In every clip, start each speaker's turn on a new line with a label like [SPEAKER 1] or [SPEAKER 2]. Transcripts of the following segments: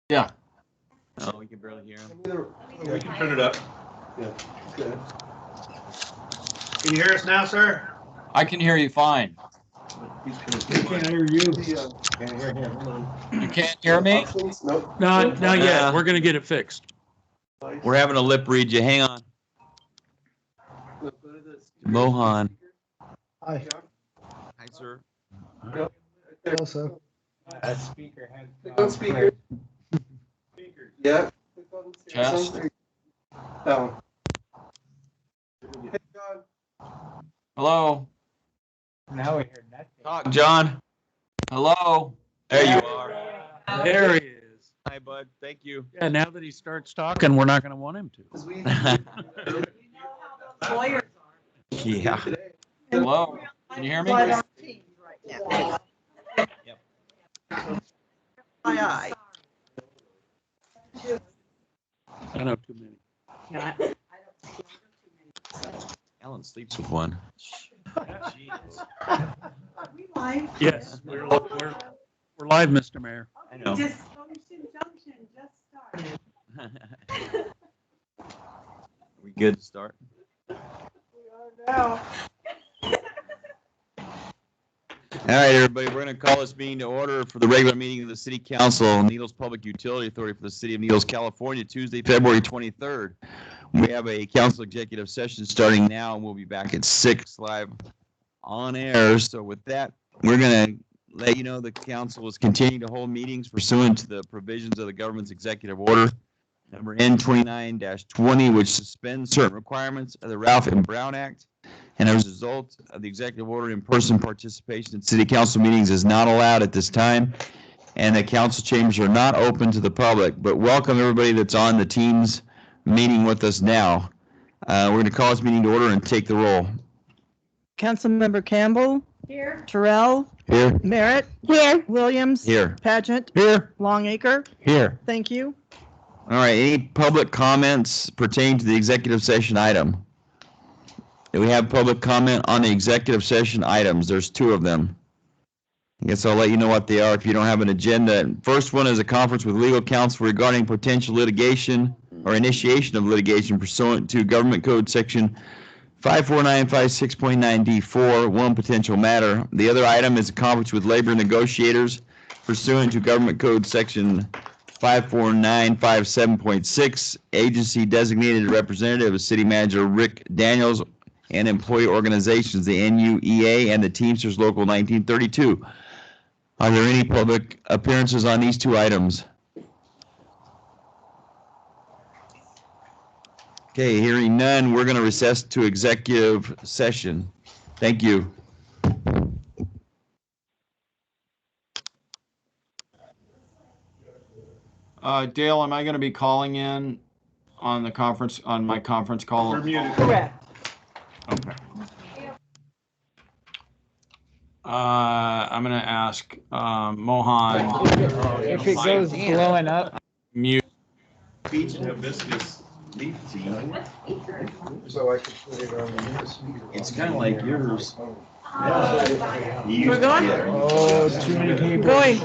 [SPEAKER 1] Yeah.
[SPEAKER 2] Oh, we can barely hear him.
[SPEAKER 3] We can turn it up.
[SPEAKER 4] Yeah. Good.
[SPEAKER 3] Can you hear us now, sir?
[SPEAKER 1] I can hear you fine.
[SPEAKER 4] We
[SPEAKER 5] Can't hear you.
[SPEAKER 4] Can't hear him. Hold on.
[SPEAKER 1] You can't hear me?
[SPEAKER 4] Nope.
[SPEAKER 5] Not yet.
[SPEAKER 2] Yeah.
[SPEAKER 5] We're gonna get it fixed.
[SPEAKER 2] We're having a lip read you. Hang on. Mohan.
[SPEAKER 6] Hi.
[SPEAKER 2] Hi, sir.
[SPEAKER 6] Also,
[SPEAKER 5] A speaker has.
[SPEAKER 4] Click on speaker. Yeah. Click on
[SPEAKER 1] Chest.
[SPEAKER 4] that one. Hey, John.
[SPEAKER 1] Hello?
[SPEAKER 5] Now we hear nothing.
[SPEAKER 2] Talk, John.
[SPEAKER 1] Hello?
[SPEAKER 2] There you are.
[SPEAKER 5] There he is.
[SPEAKER 2] Hi, bud. Thank you.
[SPEAKER 5] Yeah, now that he starts talking, we're not gonna want him to.
[SPEAKER 4] 'Cause we-
[SPEAKER 7] Lawyers
[SPEAKER 2] Yeah.
[SPEAKER 1] Hello? Can you hear me?
[SPEAKER 7] are on Teams right now.
[SPEAKER 2] Yep.
[SPEAKER 7] Aye.
[SPEAKER 5] I know too many.
[SPEAKER 2] Alan sleeps with one.
[SPEAKER 5] Yes, we're live, Mr. Mayor.
[SPEAKER 2] I know.
[SPEAKER 7] Dysfunction Junction just started.
[SPEAKER 2] We good to start?
[SPEAKER 7] Now.
[SPEAKER 2] All right, everybody, we're going to call this meeting to order for the regular meeting of the City Council, Needles Public Utility Authority for the City of Needles, California, Tuesday, February 23rd. We have a council executive session starting now, and we'll be back at 6 live on air. So with that, we're going to let you know the council is continuing to hold meetings pursuant to the provisions of the government's executive order, number N29-20, which suspends certain requirements of the Ralph M. Brown Act. And as a result of the executive order, in-person participation in city council meetings is not allowed at this time, and the council chambers are not open to the public. But welcome everybody that's on the Teams meeting with us now. We're going to call this meeting to order and take the roll.
[SPEAKER 7] Councilmember Campbell. Here. Terrell.
[SPEAKER 2] Here.
[SPEAKER 7] Merritt. Here. Williams.
[SPEAKER 2] Here.
[SPEAKER 7] Pageant.
[SPEAKER 2] Here.
[SPEAKER 7] Longacre.
[SPEAKER 2] Here.
[SPEAKER 7] Thank you.
[SPEAKER 2] All right, any public comments pertaining to the executive session item? Do we have public comment on the executive session items? There's 2 of them. I guess I'll let you know what they are if you don't have an agenda. First one is a conference with legal counsel regarding potential litigation or initiation of litigation pursuant to Government Code Section 54956.9D4, one potential matter. The other item is a conference with labor negotiators pursuant to Government Code Section 54957.6, agency designated representative of City Manager Rick Daniels and employee organizations, the NUEA and the Teamsters Local 1932. Are there any public appearances on these 2 items? Okay, hearing none, we're going to recess to executive session. Thank you.
[SPEAKER 1] Dale, am I going to be calling in on the conference, on my conference call?
[SPEAKER 3] You're muted.
[SPEAKER 7] Correct.
[SPEAKER 1] Okay. I'm going to ask Mohan.
[SPEAKER 5] If it goes blowing up.
[SPEAKER 1] Mute.
[SPEAKER 3] Peach and hibiscus leaf tea.
[SPEAKER 4] So I could put it on the speaker.
[SPEAKER 2] It's kind of like yours.
[SPEAKER 7] We're going?
[SPEAKER 6] oh, too many people.
[SPEAKER 7] Going.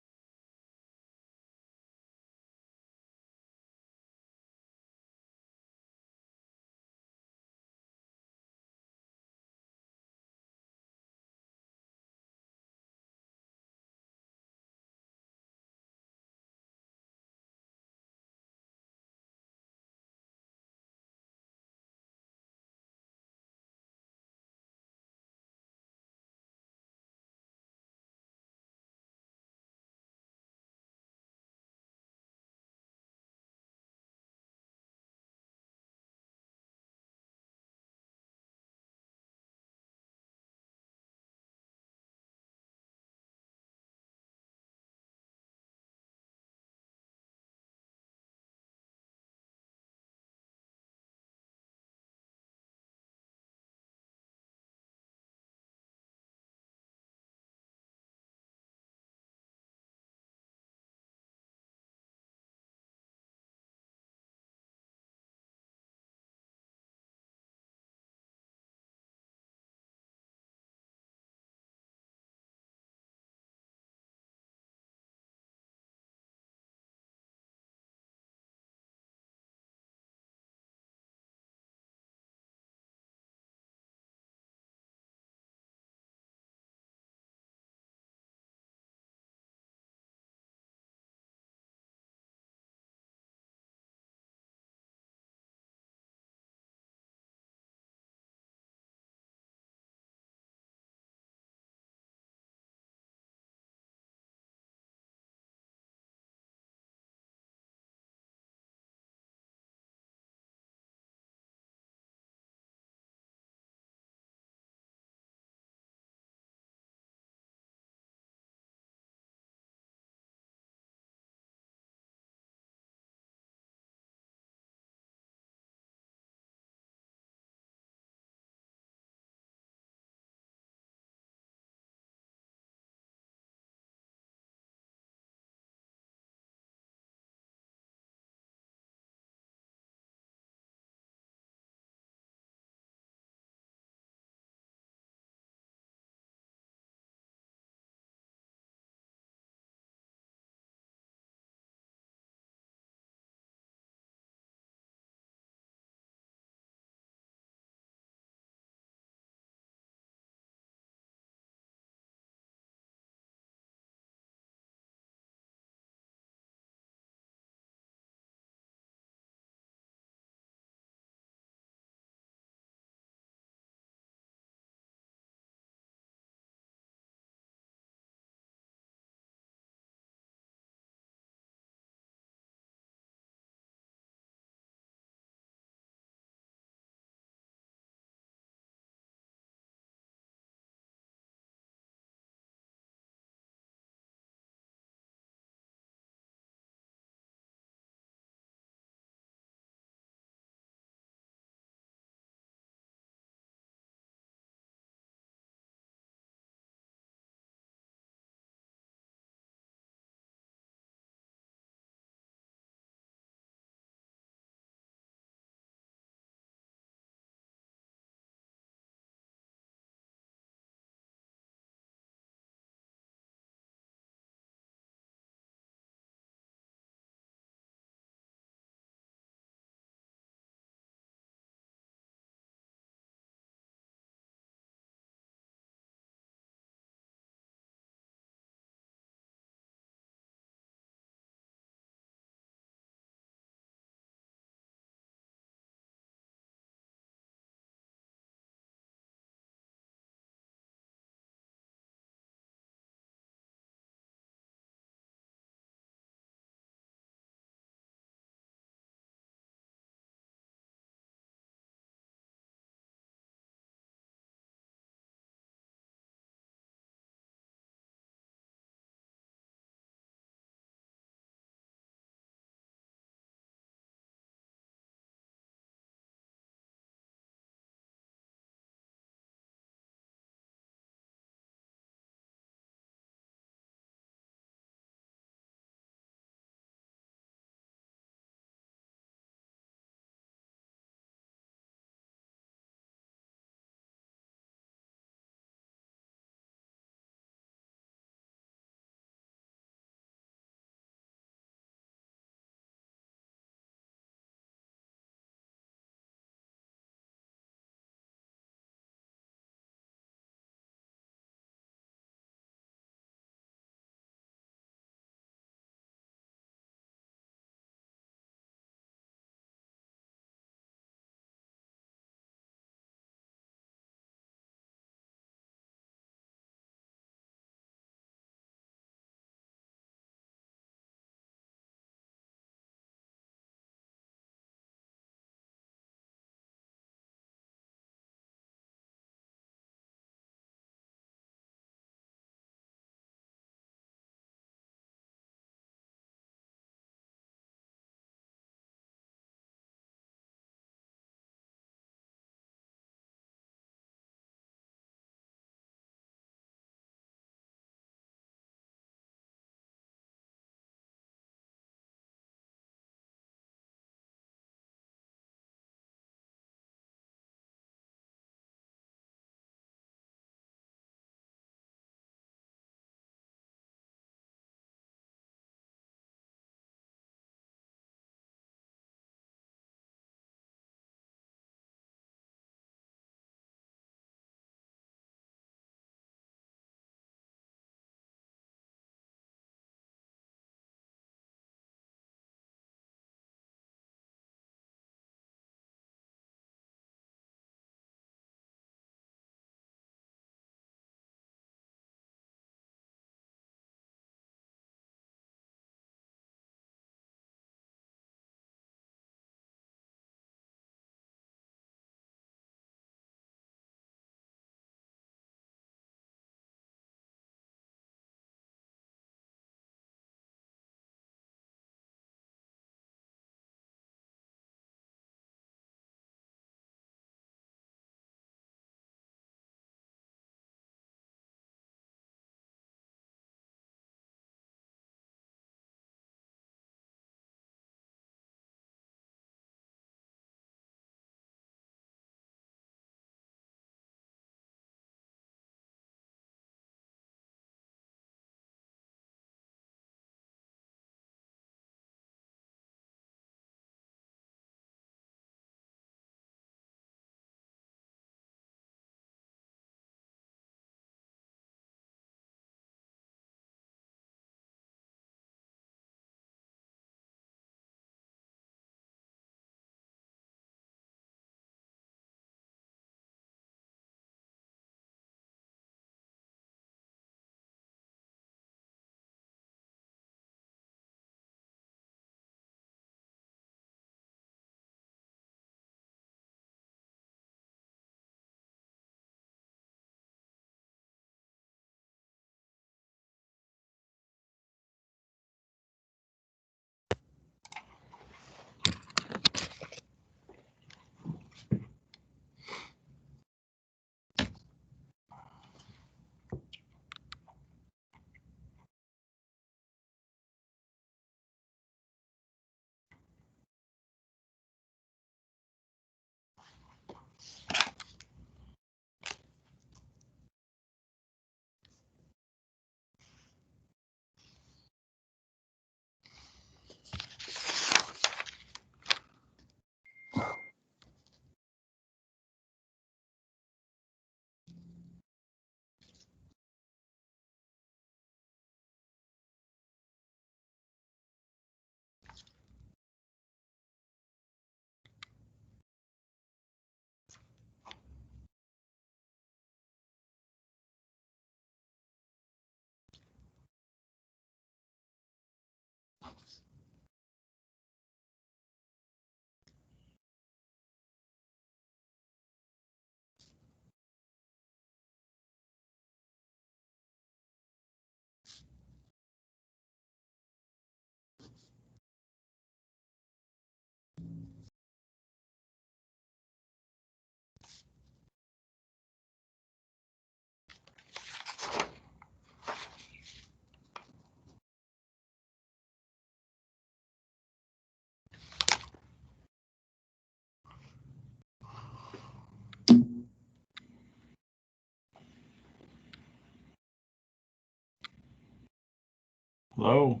[SPEAKER 1] Hello?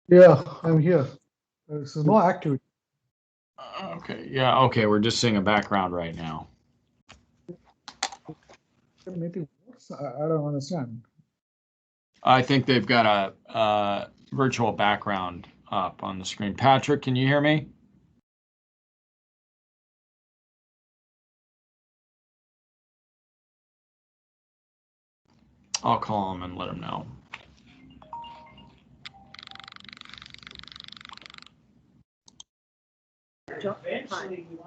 [SPEAKER 6] Yeah, I'm here. There's no activity.
[SPEAKER 1] Okay, yeah, okay, we're just seeing a background right now.
[SPEAKER 6] Maybe I don't understand.
[SPEAKER 1] I think they've got a virtual background up on the screen. Patrick, can you hear me? I'll call him and let him know.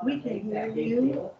[SPEAKER 7] We can hear you.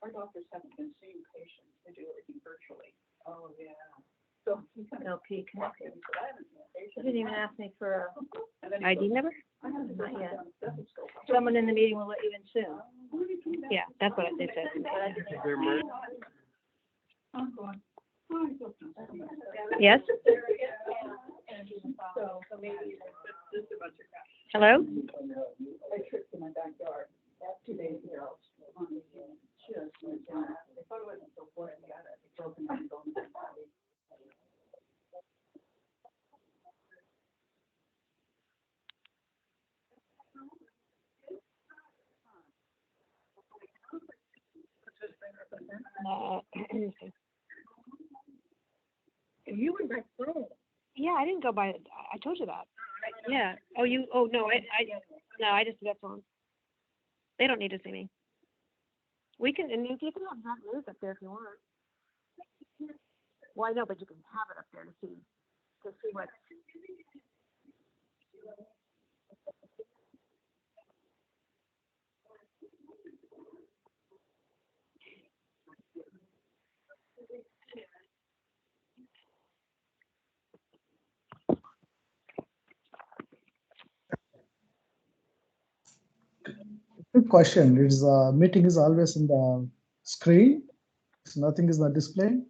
[SPEAKER 8] Our doctors haven't been seeing patients, they do everything virtually. Oh, yeah. So he kind of.
[SPEAKER 7] LP connected.
[SPEAKER 8] I haven't seen a
[SPEAKER 7] She
[SPEAKER 8] patient.
[SPEAKER 7] didn't even ask me for
[SPEAKER 8] And then
[SPEAKER 7] a
[SPEAKER 8] he
[SPEAKER 7] ID
[SPEAKER 8] goes,
[SPEAKER 7] number.
[SPEAKER 8] I haven't
[SPEAKER 7] Not
[SPEAKER 8] seen
[SPEAKER 7] yet.
[SPEAKER 8] a stethoscope.
[SPEAKER 7] Someone in the meeting will let you in soon.
[SPEAKER 8] Where did you get
[SPEAKER 7] Yeah, that's what they said.
[SPEAKER 8] I'm going, oh, I feel something.
[SPEAKER 7] Yes?
[SPEAKER 8] So maybe this is a bunch of crap.
[SPEAKER 7] Hello?
[SPEAKER 8] I tripped in my backyard. That's 2 days ago. Just went down. They thought it wasn't so important. I got it. It's broken my bone.
[SPEAKER 7] I didn't go by, I told you that. Yeah. Oh, no, I just got phone. They don't need to see me. We can, and you can have that news up there if you want. Well, I know, but you can have it up there to see what.
[SPEAKER 6] Quick question. It's meeting is always in the screen. So nothing is not displayed.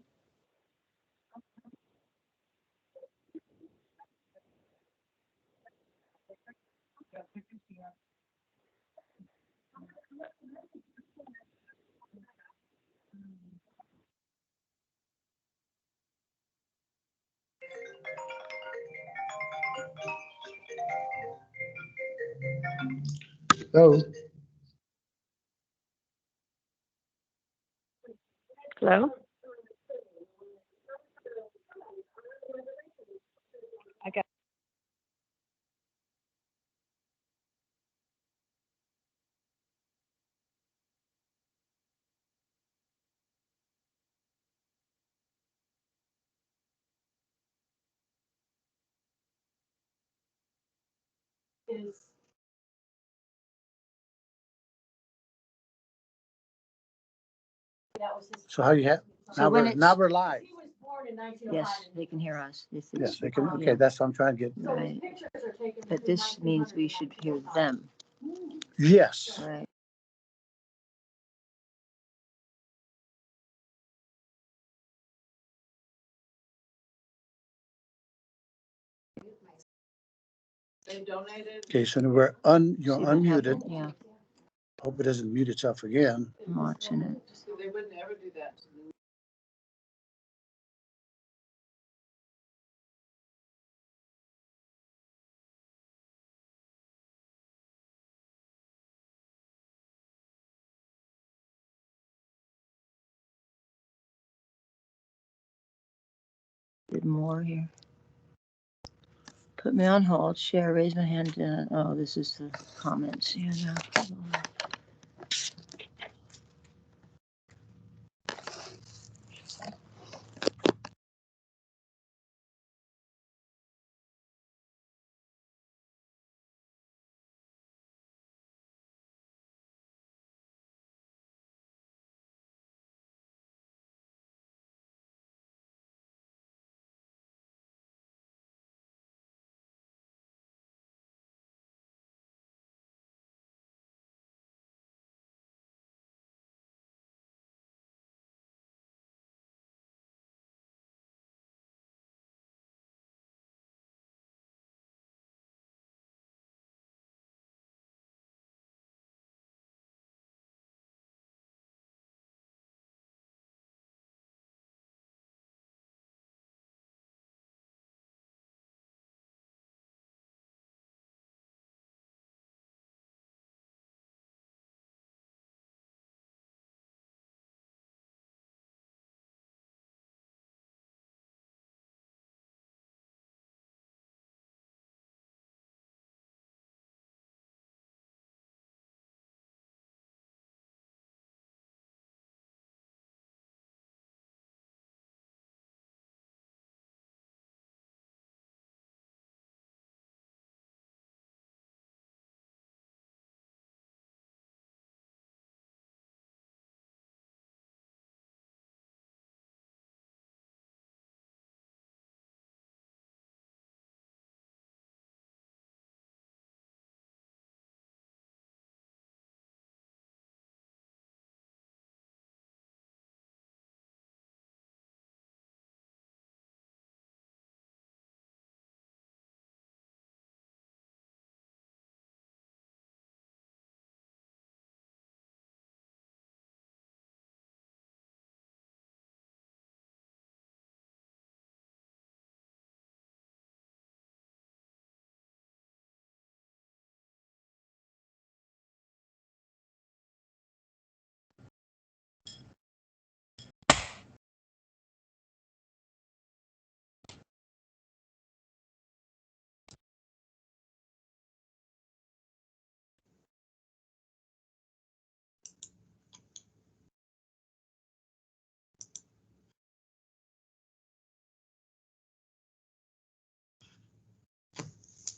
[SPEAKER 6] Oh,
[SPEAKER 7] Hello? I got.
[SPEAKER 5] So how you have,
[SPEAKER 9] So when it's,
[SPEAKER 5] we're live.
[SPEAKER 9] yes, they can hear us. This is,
[SPEAKER 5] Yes, they can,
[SPEAKER 9] yeah.
[SPEAKER 5] okay, that's what I'm trying to get.
[SPEAKER 9] Right. But this means we should hear them,
[SPEAKER 5] Yes.
[SPEAKER 9] right?
[SPEAKER 5] Okay, so you're
[SPEAKER 9] See what
[SPEAKER 5] unmuted.
[SPEAKER 9] happened? Yeah,
[SPEAKER 5] Hope it doesn't mute itself again.
[SPEAKER 9] I'm watching it.
[SPEAKER 8] They wouldn't ever do that to me.
[SPEAKER 9] Did more here. Put me on hold, share, raise my hand. Oh, this is the comments. Yeah, no.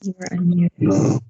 [SPEAKER 9] You're unmuted.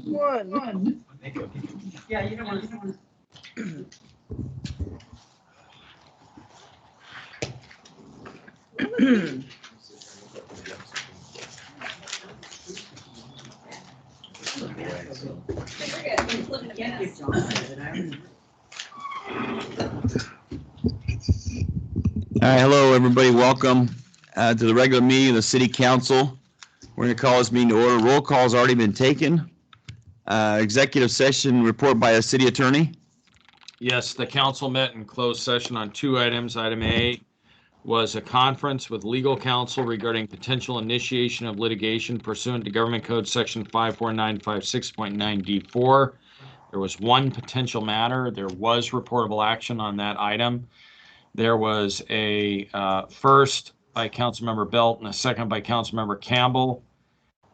[SPEAKER 9] One.
[SPEAKER 8] Yeah, you don't want to.
[SPEAKER 2] All right, hello, everybody. Welcome to the regular meeting of the City Council. We're going to call this meeting to order. Roll call has already been taken. Executive session report by a city attorney.
[SPEAKER 1] Yes, the council met in closed session on two items. Item A was a conference with legal counsel regarding potential initiation of litigation pursuant to Government Code Section 54956.9D4. There was one potential matter. There was reportable action on that item. There was a first by Councilmember Belt and a second by Councilmember Campbell.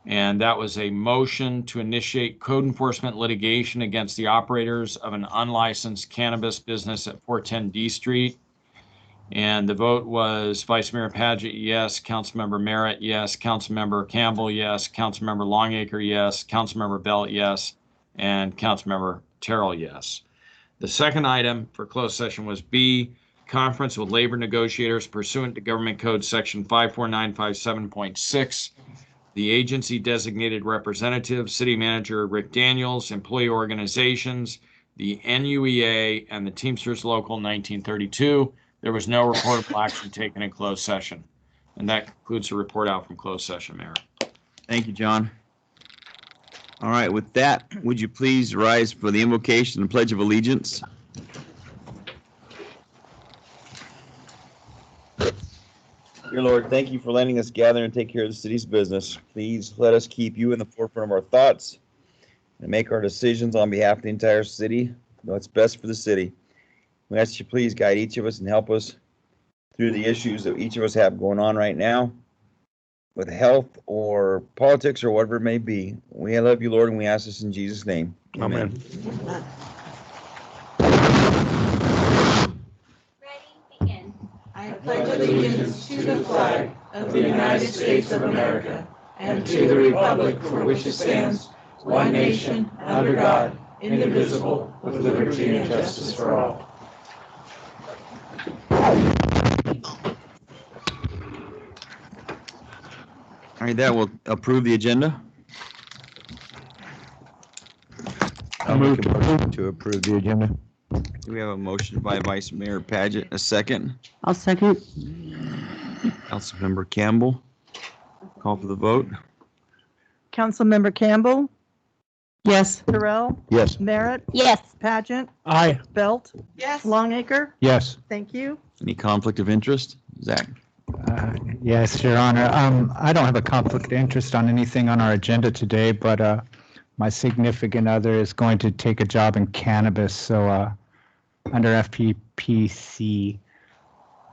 [SPEAKER 1] And that was a motion to initiate code enforcement litigation against the operators of an unlicensed cannabis business at 410 D Street. And the vote was Vice Mayor Padgett, yes. Councilmember Merritt, yes. Councilmember Campbell, yes. Councilmember Longacre, yes. Councilmember Belt, yes. And Councilmember Terrell, yes. The second item for closed session was B, conference with labor negotiators pursuant to Government Code Section 54957.6. The agency designated representative, City Manager Rick Daniels, employee organizations, the NUEA, and the Teamsters Local 1932. There was no reportable action taken in closed session. And that concludes the report out from closed session, Mayor.
[SPEAKER 2] Thank you, John. All right, with that, would you please rise for the invocation and pledge of allegiance? Dear Lord, thank you for letting us gather and take care of the city's business. Please let us keep you in the forefront of our thoughts and make our decisions on behalf of the entire city. What's best for the city. We ask you please guide each of us and help us through the issues that each of us have going on right now with health or politics or whatever it may be. We love you, Lord, and we ask this in Jesus' name. Amen.
[SPEAKER 8] I pledge allegiance to the flag of the United States of America and to the republic for which it stands, one nation, under God, indivisible, with liberty and justice for all.
[SPEAKER 2] All right, that will approve the agenda.
[SPEAKER 10] I'll move to approve the agenda.
[SPEAKER 2] Do we have a motion by Vice Mayor Paget? A second?
[SPEAKER 9] I'll second.
[SPEAKER 2] Councilmember Campbell. Call for the vote.
[SPEAKER 11] Councilmember Campbell,
[SPEAKER 9] Yes.
[SPEAKER 11] Terrell,
[SPEAKER 10] Yes.
[SPEAKER 11] Merritt,
[SPEAKER 9] Yes.
[SPEAKER 11] Pageant,
[SPEAKER 10] Aye.
[SPEAKER 11] Belt,
[SPEAKER 8] Yes.
[SPEAKER 11] Longacre.
[SPEAKER 10] Yes.
[SPEAKER 11] Thank you.
[SPEAKER 2] Any conflict of interest? Zach?
[SPEAKER 10] Yes, Your Honor. I don't have a conflict of interest on anything on our agenda today, but my significant other is going to take a job in cannabis, so under FPPC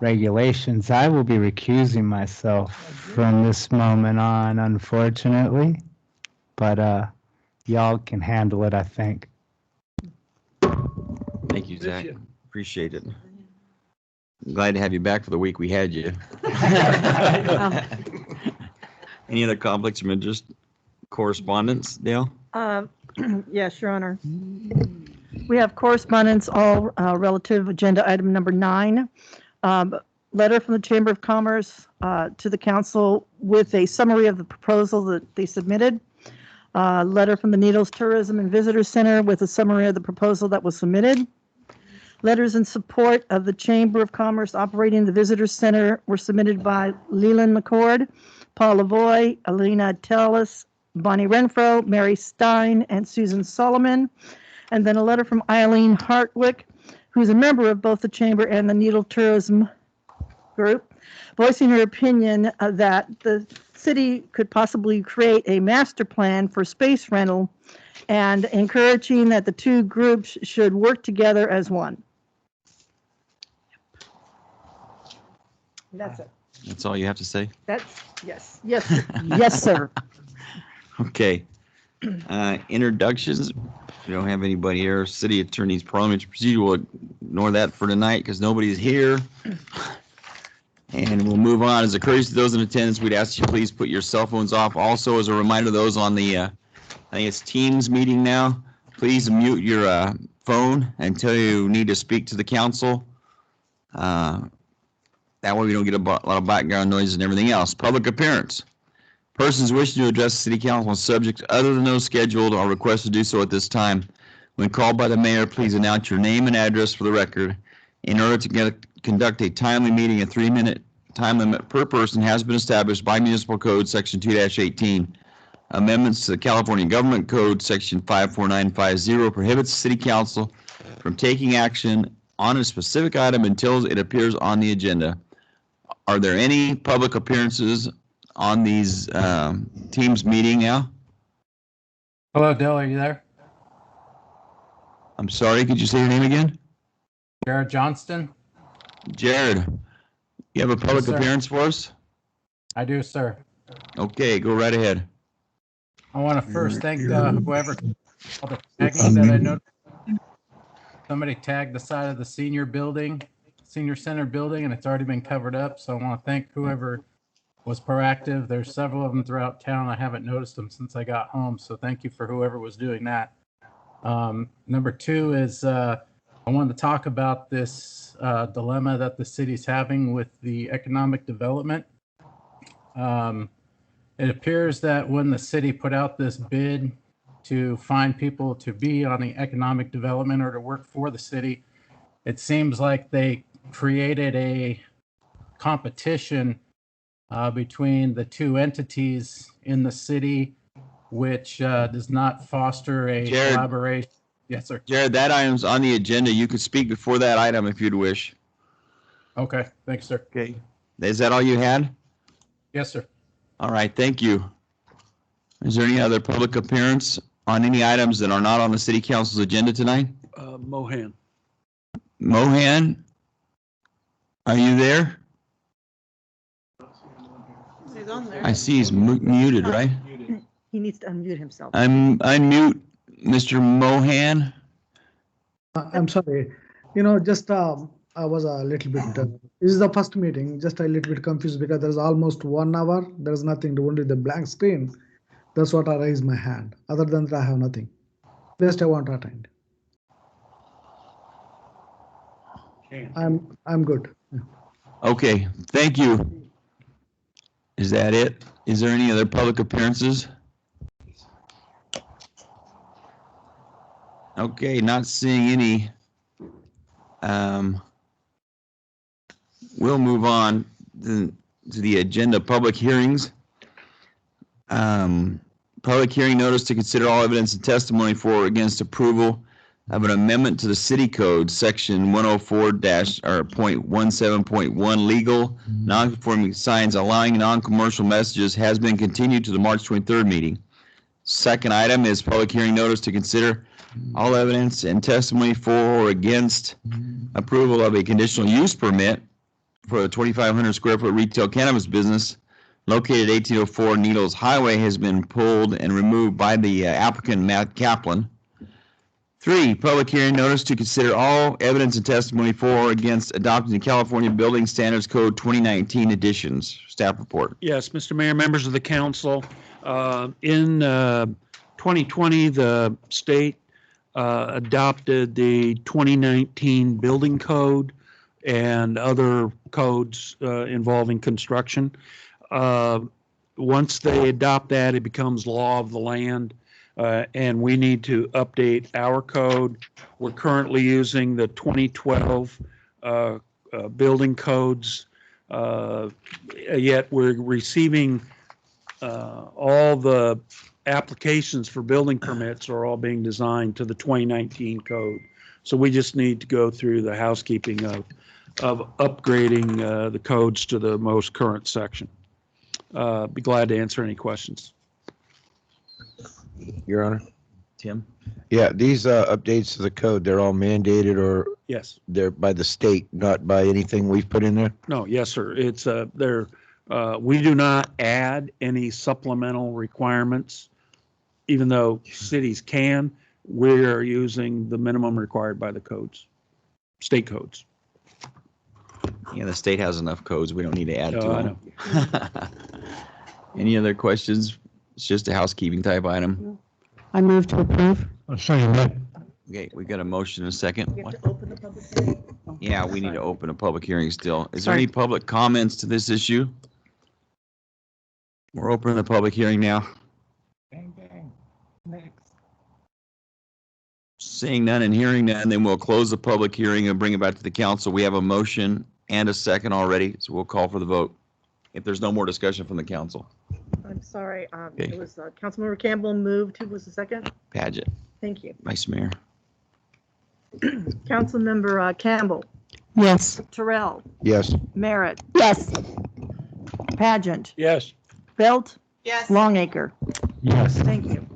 [SPEAKER 10] regulations, I will be recusing myself from this moment on, unfortunately. But y'all can handle it, I think.
[SPEAKER 2] Thank you, Zach. Appreciate it. I'm glad to have you back for the week we had you. Any other conflicts of interest? Correspondence, Dale?
[SPEAKER 11] Yes, Your Honor. We have correspondence, all relative agenda item number 9. Letter from the Chamber of Commerce to the council with a summary of the proposal that they submitted. Letter from the Needles Tourism and Visitor Center with a summary of the proposal that was submitted. Letters in support of the Chamber of Commerce operating the Visitor Center were submitted by Leland McCord, Paul Lavoie, Alina Tellis, Bonnie Renfro, Mary Stein, and Susan Solomon. And then a letter from Eileen Hartwick, who's a member of both the Chamber and the Needle Tourism Group, voicing her opinion that the city could possibly create a master plan for space rental and encouraging that the two groups should work together as one. That's it.
[SPEAKER 2] That's all you have to say?
[SPEAKER 11] That's, yes, yes, yes, sir.
[SPEAKER 2] Okay. Introductions. We don't have anybody here. City Attorney's Parliamentary Procedure. We'll ignore that for tonight because nobody's here. And we'll move on. As a courtesy to those in attendance, we'd ask you please put your cell phones off. Also, as a reminder, those on the, I think it's Teams meeting now, please mute your phone until you need to speak to the council. That way we don't get a lot of background noise and everything else. Public appearance. Persons wishing to address the city council on subjects other than those scheduled are requested to do so at this time. When called by the mayor, please announce your name and address for the record. In order to conduct a timely meeting, a 3-minute time limit per person has been established by Municipal Code Section 2-18. Amendments to the California Government Code Section 54950 prohibits the city council from taking action on a specific item until it appears on the agenda. Are there any public appearances on these teams meeting now?
[SPEAKER 12] Hello, Dale, are you there?
[SPEAKER 2] I'm sorry, could you say your name again?
[SPEAKER 12] Jared Johnston?
[SPEAKER 2] Jared, you have a public appearance for us?
[SPEAKER 12] I do, sir.
[SPEAKER 2] Okay, go right ahead.
[SPEAKER 12] I want to first thank whoever all the tagging that I noticed. Somebody tagged the side of the senior center building, and it's already been covered up. So I want to thank whoever was proactive. There's several of them throughout town. I haven't noticed them since I got home. So thank you for whoever was doing that. Number 2 is I wanted to talk about this dilemma that the city's having with the economic development. It appears that when the city put out this bid to find people to be on the economic development or to work for the city, it seems like they created a competition between the two entities in the city, which does not foster a collaboration. Yes, sir.
[SPEAKER 2] Jared, that item's on the agenda. You could speak before that item if you'd wish.
[SPEAKER 12] Okay, thanks, sir.
[SPEAKER 2] Okay. Is that all you had?
[SPEAKER 12] Yes, sir.
[SPEAKER 2] All right, thank you. Is there any other public appearance on any items that are not on the city council's agenda tonight?
[SPEAKER 13] Mohan.
[SPEAKER 2] Mohan, are you there?
[SPEAKER 11] He's on there.
[SPEAKER 2] I see he's muted, right?
[SPEAKER 11] He needs to unmute himself.
[SPEAKER 2] Unmute Mr. Mohan.
[SPEAKER 6] I'm sorry. Just I was a little bit, this is the first meeting, just a little bit confused because there's almost 1 hour. There's nothing, only the blank screen. That's what I raised my hand. Other than that, I have nothing. Just I want to attend. I'm good.
[SPEAKER 2] Okay, thank you. Is that it? Is there any other public appearances? Okay, not seeing any. We'll move on to the agenda, public hearings. Public hearing notice to consider all evidence and testimony for or against approval of an amendment to the city code, section 104-.17.1 legal non-conforming signs allowing non-commercial messages has been continued to the March 23rd meeting. Second item is public hearing notice to consider all evidence and testimony for or against approval of a conditional use permit for a 2,500 square foot retail cannabis business located at 1804 Needles Highway has been pulled and removed by the applicant, Matt Kaplan. 3, public hearing notice to consider all evidence and testimony for or against adopting the California Building Standards Code 2019 additions. Staff report.
[SPEAKER 13] Yes, Mr. Mayor, members of the council, in 2020, the state adopted the 2019 building code and other codes involving construction. Once they adopt that, it becomes law of the land, and we need to update our code. We're currently using the 2012 building codes, yet we're receiving all the applications for building permits are all being designed to the 2019 code. So we just need to go through the housekeeping of upgrading the codes to the most current section. Be glad to answer any questions.
[SPEAKER 14] Your Honor.
[SPEAKER 2] Tim?
[SPEAKER 14] Yeah, these updates to the code, they're all mandated or
[SPEAKER 13] Yes.
[SPEAKER 14] they're by the state, not by anything we've put in there?
[SPEAKER 13] No, yes, sir. It's we do not add any supplemental requirements, even though cities can. We're using the minimum required by the codes, state codes.
[SPEAKER 2] Yeah, the state has enough codes. We don't need to add to
[SPEAKER 13] I
[SPEAKER 2] them. Any other questions? It's just a housekeeping type item.
[SPEAKER 11] I move to approve.
[SPEAKER 2] Okay, we got a motion and a second.
[SPEAKER 11] You have to open the public hearing.
[SPEAKER 2] Yeah, we need to open a public hearing still. Is there any public comments to this issue? We're opening the public hearing now. Seeing none and hearing none, then we'll close the public hearing and bring it back to the council. We have a motion and a second already, so we'll call for the vote if there's no more discussion from the council.
[SPEAKER 11] I'm sorry.
[SPEAKER 2] Okay.
[SPEAKER 11] It was Councilmember Campbell moved. Who was the second?
[SPEAKER 2] Paget,
[SPEAKER 11] Thank you.
[SPEAKER 2] Vice Mayor.
[SPEAKER 11] Councilmember Campbell,
[SPEAKER 9] Yes.
[SPEAKER 11] Terrell,
[SPEAKER 14] Yes.
[SPEAKER 11] Merritt,
[SPEAKER 9] Yes.
[SPEAKER 11] Pageant,
[SPEAKER 13] Yes.
[SPEAKER 11] Belt,
[SPEAKER 8] Yes.
[SPEAKER 11] Longacre.
[SPEAKER 10] Yes.
[SPEAKER 11] Thank you.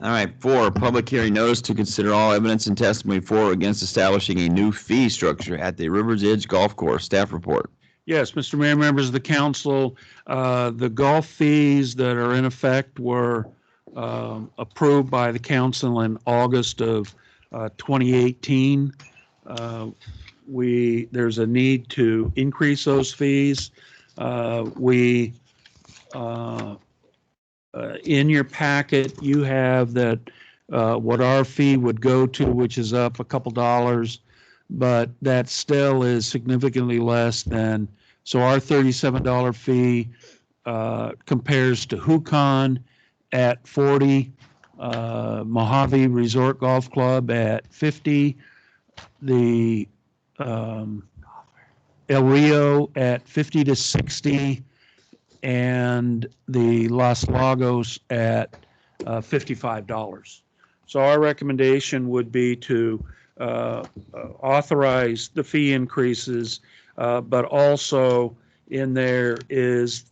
[SPEAKER 2] All right, 4, public hearing notice to consider all evidence and testimony for or against establishing a new fee structure at the River's Edge Golf Course. Staff report.
[SPEAKER 13] Yes, Mr. Mayor, members of the council, the golf fees that are in effect were approved by the council in August of 2018. There's a need to increase those fees. In your packet, you have that what our fee would go to, which is up a couple dollars, but that still is significantly less than, so our $37 fee compares to Hucon at 40, Mojave Resort Golf Club at 50, the El Rio at 50 to 60, and the Los Lagos at $55. So our recommendation would be to authorize the fee increases but also in there is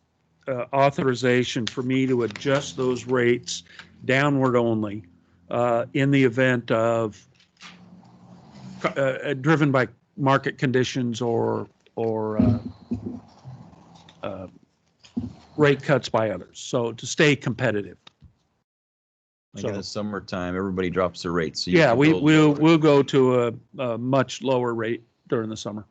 [SPEAKER 13] authorization for me to adjust those rates downward only in the event of driven by market conditions or rate cuts by others. So to stay competitive.
[SPEAKER 2] Like in the summertime, everybody drops their rates. So
[SPEAKER 13] Yeah,
[SPEAKER 2] can
[SPEAKER 13] we'll
[SPEAKER 2] lower.
[SPEAKER 13] go to a much lower rate during the summer.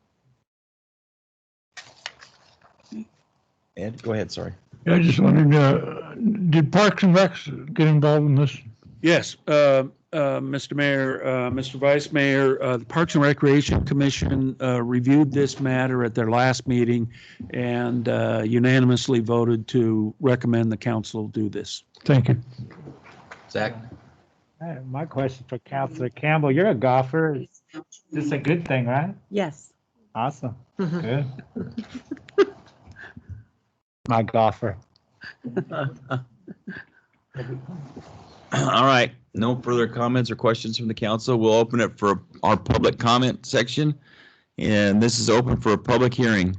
[SPEAKER 2] Ed, go ahead, sorry.
[SPEAKER 15] I just wondered, did Parks and Recs get involved in this?
[SPEAKER 13] Yes, Mr. Mayor, Mr. Vice Mayor, the Parks and Recreation Commission reviewed this matter at their last meeting and unanimously voted to recommend the council do this.
[SPEAKER 15] Thank you.
[SPEAKER 2] Zach?
[SPEAKER 10] My question for Councilor Campbell, you're a golfer. This is a good thing, right?
[SPEAKER 11] Yes.
[SPEAKER 10] Awesome. Good. My golfer.
[SPEAKER 2] All right, no further comments or questions from the council. We'll open it for our public comment section. And this is open for a public hearing.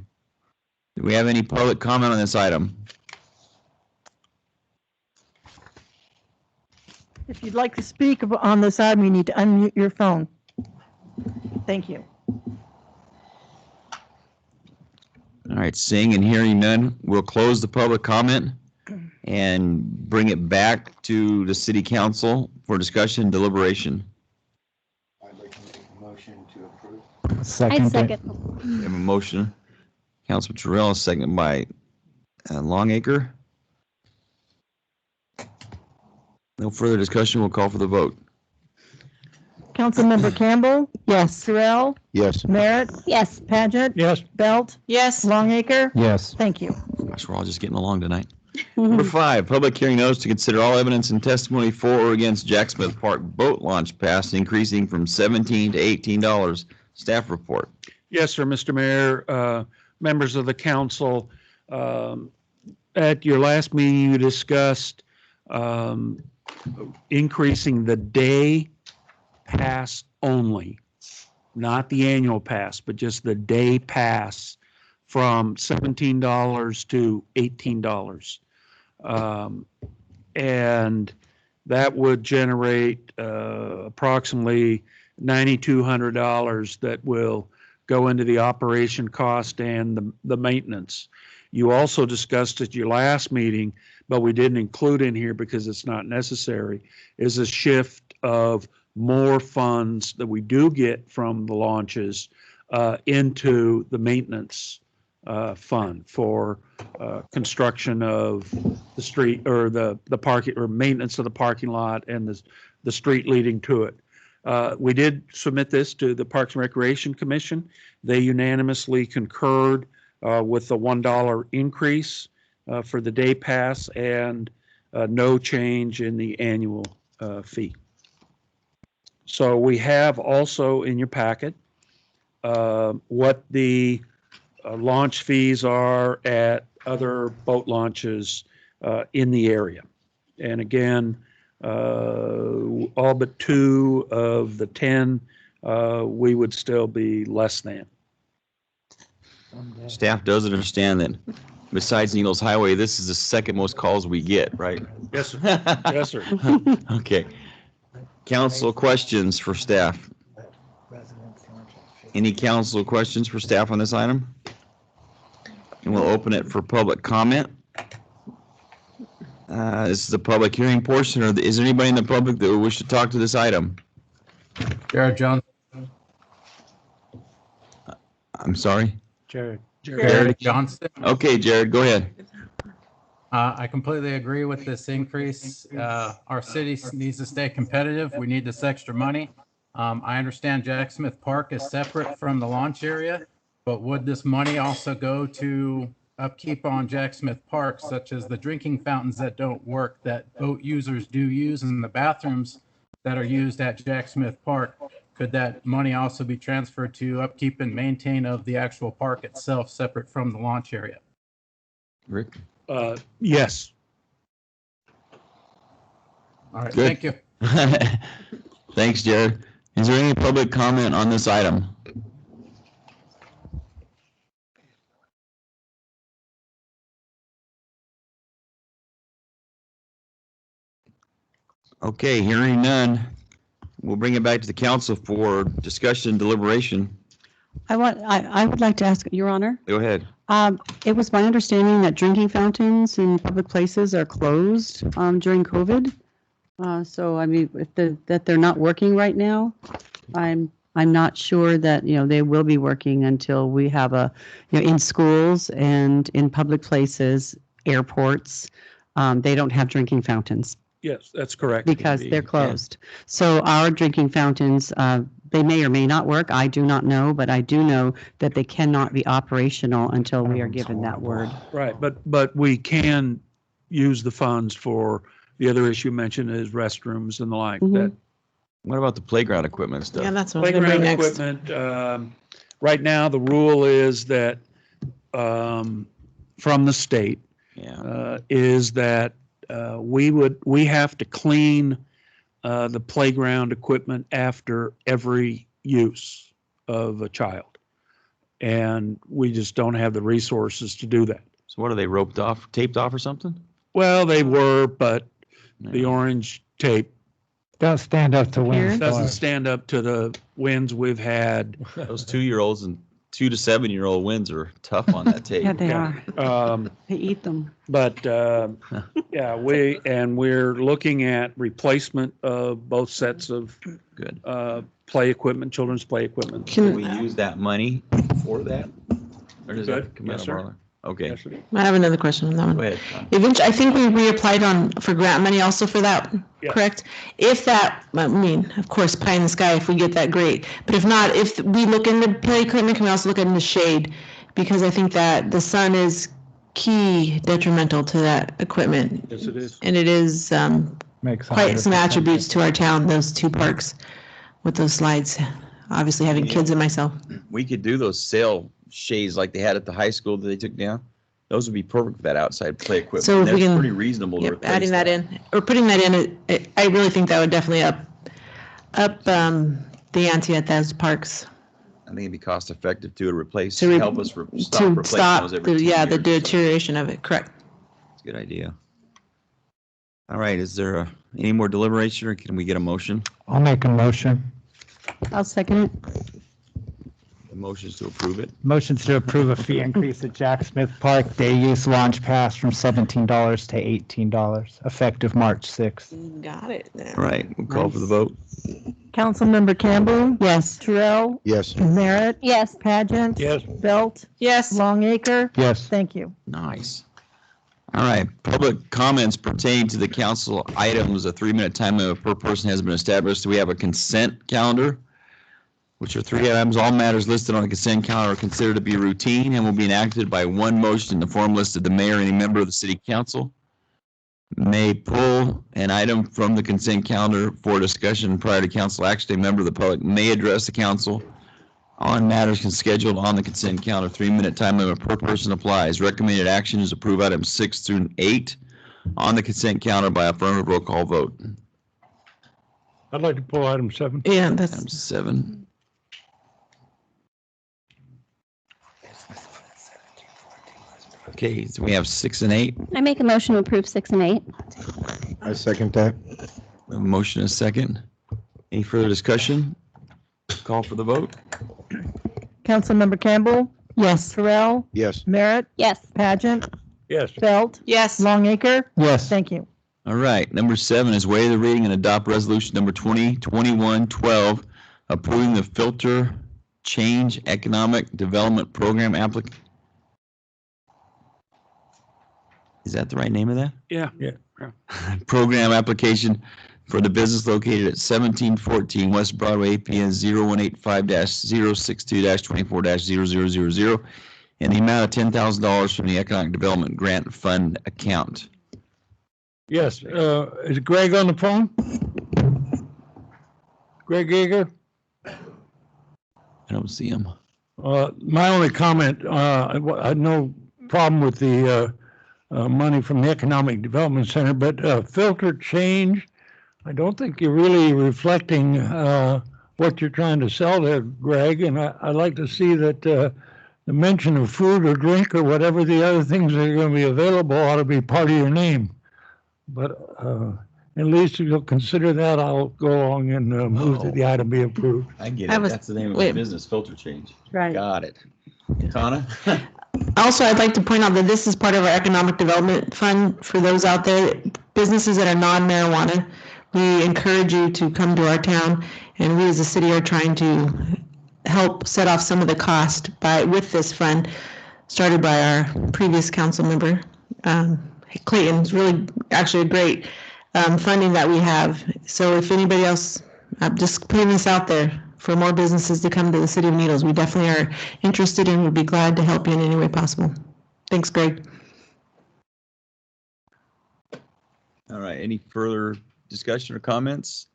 [SPEAKER 2] Do we have any public comment on this item?
[SPEAKER 11] If you'd like to speak on this item, you need to unmute your phone. Thank you.
[SPEAKER 2] All right, seeing and hearing none, we'll close the public comment and bring it back to the city council for discussion and deliberation.
[SPEAKER 4] I'd like to make a motion to approve.
[SPEAKER 10] Second.
[SPEAKER 2] We have a motion, Councilman Terrell, second by Longacre. No further discussion, we'll call for the vote.
[SPEAKER 11] Councilmember Campbell? Yes. Terrell?
[SPEAKER 14] Yes.
[SPEAKER 11] Merritt? Yes. Paget?
[SPEAKER 15] Yes.
[SPEAKER 11] Belt?
[SPEAKER 8] Yes.
[SPEAKER 11] Longacre?
[SPEAKER 10] Yes.
[SPEAKER 11] Thank you.
[SPEAKER 2] Gosh, we're all just getting along tonight. Number 5, public hearing notice to consider all evidence and testimony for or against Jack Smith Park boat launch pass increasing from $17 to $18. Staff report.
[SPEAKER 13] Yes, sir, Mr. Mayor, members of the council. At your last meeting, you discussed increasing the day pass only, not the annual pass, but just the day pass from $17 to $18. And that would generate approximately $9,200 that will go into the operation cost and the maintenance. You also discussed at your last meeting, but we didn't include in here because it's not necessary, is a shift of more funds that we do get from the launches into the maintenance fund for construction of the street or the parking or maintenance of the parking lot and the street leading to it. We did submit this to the Parks and Recreation Commission. They unanimously concurred with the $1 increase for the day pass and no change in the annual fee. So we have also in your packet what the launch fees are at other boat launches in the area. And again, all but 2 of the 10, we would still be less than.
[SPEAKER 2] Staff does understand that besides Needles Highway, this is the second most calls we get, right?
[SPEAKER 13] Yes, sir. Yes, sir.
[SPEAKER 2] Okay. Council questions for staff? Any council questions for staff on this item? And we'll open it for public comment. This is the public hearing portion, or is there anybody in the public that would wish to talk to this item?
[SPEAKER 12] Jared Johnson.
[SPEAKER 2] I'm sorry?
[SPEAKER 10] Jared.
[SPEAKER 12] Jared Johnston.
[SPEAKER 2] Okay, Jared, go ahead.
[SPEAKER 12] I completely agree with this increase. Our city needs to stay competitive. We need this extra money. I understand Jack Smith Park is separate from the launch area, but would this money also go to upkeep on Jack Smith Park, such as the drinking fountains that don't work, that boat users do use, and the bathrooms that are used at Jack Smith Park? Could that money also be transferred to upkeep and maintain of the actual park itself, separate from the launch area?
[SPEAKER 2] Rick?
[SPEAKER 13] Yes.
[SPEAKER 12] All right,
[SPEAKER 2] Good.
[SPEAKER 12] thank you.
[SPEAKER 2] Thanks, Jared. Is there any public comment on this item? Okay, hearing none, we'll bring it back to the council for discussion and deliberation.
[SPEAKER 16] I would like to ask, Your Honor,
[SPEAKER 2] Go ahead.
[SPEAKER 16] it was my understanding that drinking fountains in public places are closed during COVID. So I mean, that they're not working right now. I'm not sure that, they will be working until we have in schools and in public places, airports, they don't have drinking fountains.
[SPEAKER 13] Yes, that's correct.
[SPEAKER 16] Because they're closed. Yeah. So our drinking fountains, they may or may not work. I do not know, but I do know that they cannot be operational until we are given that word.
[SPEAKER 13] Right, but we can use the funds for the other issue mentioned is restrooms and the like.
[SPEAKER 16] Mhm.
[SPEAKER 13] That
[SPEAKER 2] What about the playground equipment stuff?
[SPEAKER 8] Yeah, that's what I'm gonna
[SPEAKER 13] playground
[SPEAKER 8] bring next.
[SPEAKER 13] equipment, right now, the rule is that, from the state, is that we have to clean the playground equipment after every use of a child. And we just don't have the resources to do that.
[SPEAKER 2] So what are they, roped off, taped off or something?
[SPEAKER 13] Well, they were, but the orange tape
[SPEAKER 10] Don't stand up to wind.
[SPEAKER 13] doesn't stand up to the winds we've had.
[SPEAKER 2] Those 2-year-olds and 2 to 7-year-old winds are tough on that tape.
[SPEAKER 16] Yeah, they are. They eat them.
[SPEAKER 13] But yeah, we're looking at replacement of both sets of
[SPEAKER 2] Good.
[SPEAKER 13] Play equipment, children's play equipment.
[SPEAKER 2] Can we use that money for that? Or does
[SPEAKER 13] Good.
[SPEAKER 2] that come
[SPEAKER 13] Yes,
[SPEAKER 2] out of
[SPEAKER 13] sir.
[SPEAKER 2] our? Okay.
[SPEAKER 13] Yes, sir.
[SPEAKER 8] I have another question on that one.
[SPEAKER 2] Go ahead.
[SPEAKER 8] Eventually, I think we reapplied for grant money also for that,
[SPEAKER 13] Yeah.
[SPEAKER 8] correct? If that, I mean, of course, pie in the sky, if we get that, great. But if not, if we look into play equipment, can we also look into shade? Because I think that the sun is key detrimental to that equipment.
[SPEAKER 13] Yes, it is.
[SPEAKER 8] And it is
[SPEAKER 10] Makes
[SPEAKER 8] quite some
[SPEAKER 10] 100%
[SPEAKER 8] attributes to our town, those two parks with those slides. Obviously, having kids and myself.
[SPEAKER 2] We could do those sail shades like they had at the high school that they took down. Those would be perfect for that outside play equipment.
[SPEAKER 8] So if we
[SPEAKER 2] That's
[SPEAKER 8] can-
[SPEAKER 2] pretty reasonable to
[SPEAKER 8] Yep,
[SPEAKER 2] replace
[SPEAKER 8] adding that in, or putting that in, I really think that would definitely up the ante at those parks.
[SPEAKER 2] I think it'd be cost effective too to replace,
[SPEAKER 8] To re-
[SPEAKER 2] help us stop
[SPEAKER 8] To
[SPEAKER 2] replacing
[SPEAKER 8] stop,
[SPEAKER 2] those every 2
[SPEAKER 8] the
[SPEAKER 2] years.
[SPEAKER 8] deterioration of it, correct.
[SPEAKER 2] It's a good idea. All right, is there any more deliberation or can we get a motion?
[SPEAKER 10] I'll make a motion.
[SPEAKER 16] I'll second it.
[SPEAKER 2] The motion is to approve it.
[SPEAKER 10] Motions to approve a fee increase at Jack Smith Park day use launch pass from $17 to $18, effective March 6th.
[SPEAKER 8] Got it.
[SPEAKER 2] All right, we'll call for the vote.
[SPEAKER 11] Councilmember Campbell.
[SPEAKER 16] Yes.
[SPEAKER 11] Terrell.
[SPEAKER 14] Yes.
[SPEAKER 11] Merritt.
[SPEAKER 16] Yes.
[SPEAKER 11] Pageant.
[SPEAKER 13] Yes.
[SPEAKER 11] Belt.
[SPEAKER 8] Yes.
[SPEAKER 11] Longacre.
[SPEAKER 10] Yes.
[SPEAKER 11] Thank you.
[SPEAKER 2] Nice. All right, public comments pertaining to the council items, a 3-minute time limit per person has been established. We have a consent calendar, which are 3 items. All matters listed on the consent calendar are considered to be routine and will be enacted by one motion in the form listed. The mayor or any member of the city council may pull an item from the consent calendar for discussion prior to council action. A member of the public may address the council on matters scheduled on the consent calendar. 3-minute time limit per person applies. Recommended action is approve items 6 through 8 on the consent calendar by affirmative roll call vote.
[SPEAKER 15] I'd like to pull item 7.
[SPEAKER 8] Yeah, that's,
[SPEAKER 2] Item 7. Okay, so we have 6 and 8.
[SPEAKER 17] I make a motion to approve 6 and 8.
[SPEAKER 14] I second that.
[SPEAKER 2] We have a motion and a second. Any further discussion? Call for the vote.
[SPEAKER 11] Councilmember Campbell.
[SPEAKER 16] Yes.
[SPEAKER 11] Terrell.
[SPEAKER 14] Yes.
[SPEAKER 11] Merritt.
[SPEAKER 17] Yes.
[SPEAKER 11] Pageant.
[SPEAKER 15] Yes.
[SPEAKER 11] Belt.
[SPEAKER 8] yes.
[SPEAKER 11] Longacre.
[SPEAKER 10] Yes.
[SPEAKER 11] Thank you.
[SPEAKER 2] All right, number 7 is waive the reading and adopt resolution number 2021-12, approving the filter change economic development program Is that the right name of that?
[SPEAKER 13] Yeah.
[SPEAKER 2] Program application for the business located at 1714 West Broadway, APN 0185-062-24-0000, and the amount of $10,000 from the Economic Development Grant Fund account.
[SPEAKER 15] Yes. Is Greg on the phone? Greg Yeager?
[SPEAKER 2] I don't see him.
[SPEAKER 15] My only comment, I had no problem with the money from the Economic Development Center, but filter change, I don't think you're really reflecting what you're trying to sell there, Greg. And I'd like to see that the mention of food or drink or whatever the other things that are going to be available ought to be part of your name. But At least if you'll consider that, I'll go along and move that the item be approved.
[SPEAKER 2] I get
[SPEAKER 8] I
[SPEAKER 2] it.
[SPEAKER 8] was-
[SPEAKER 2] That's the name of the
[SPEAKER 8] wait.
[SPEAKER 2] business, filter change.
[SPEAKER 8] Right.
[SPEAKER 2] Got it. Tana?
[SPEAKER 8] Also, I'd like to point out that this is part of our economic development fund for those out there, businesses that are non-marijuana. We encourage you to come to our town, and we as a city are trying to help set off some of the cost with this fund, started by our previous council member, Clayton. It's really actually a great funding that we have. So if anybody else, I'm just putting this out there for more businesses to come to the city of Needles. We definitely are interested and would be glad to help you in any way possible. Thanks, Greg.
[SPEAKER 2] All right, any further discussion or comments?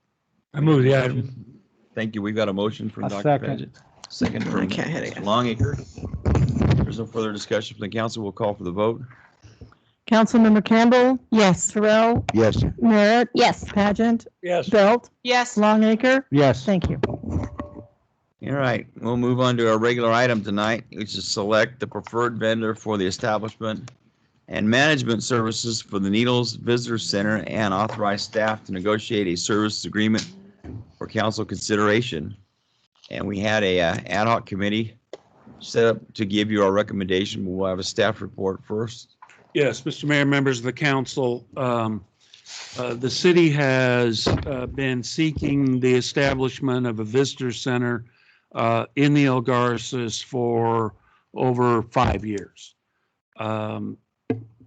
[SPEAKER 15] I move the item.
[SPEAKER 2] Thank you. We've got a motion from
[SPEAKER 15] A
[SPEAKER 2] Dr.
[SPEAKER 15] second.
[SPEAKER 2] Paget. Second from
[SPEAKER 8] can't hit it.
[SPEAKER 2] Mr. Longacre. If there's no further discussion from the council, we'll call for the vote.
[SPEAKER 11] Councilmember Campbell,
[SPEAKER 8] Yes.
[SPEAKER 11] Terrell,
[SPEAKER 14] Yes.
[SPEAKER 11] Merritt,
[SPEAKER 17] Yes.
[SPEAKER 11] Pageant,
[SPEAKER 15] Yes.
[SPEAKER 11] Belt,
[SPEAKER 8] Yes.
[SPEAKER 11] Longacre.
[SPEAKER 15] Yes.
[SPEAKER 11] Thank you.
[SPEAKER 2] All right, we'll move on to our regular item tonight, which is select the preferred vendor for the establishment and management services for the Needles Visitor Center and authorize staff to negotiate a service agreement for council consideration. And we had a ad hoc committee set up to give you our recommendation. We'll have a staff report first.
[SPEAKER 13] Yes, Mr. Mayor, members of the council, the city has been seeking the establishment of a visitor center in the El Garces for over 5 years.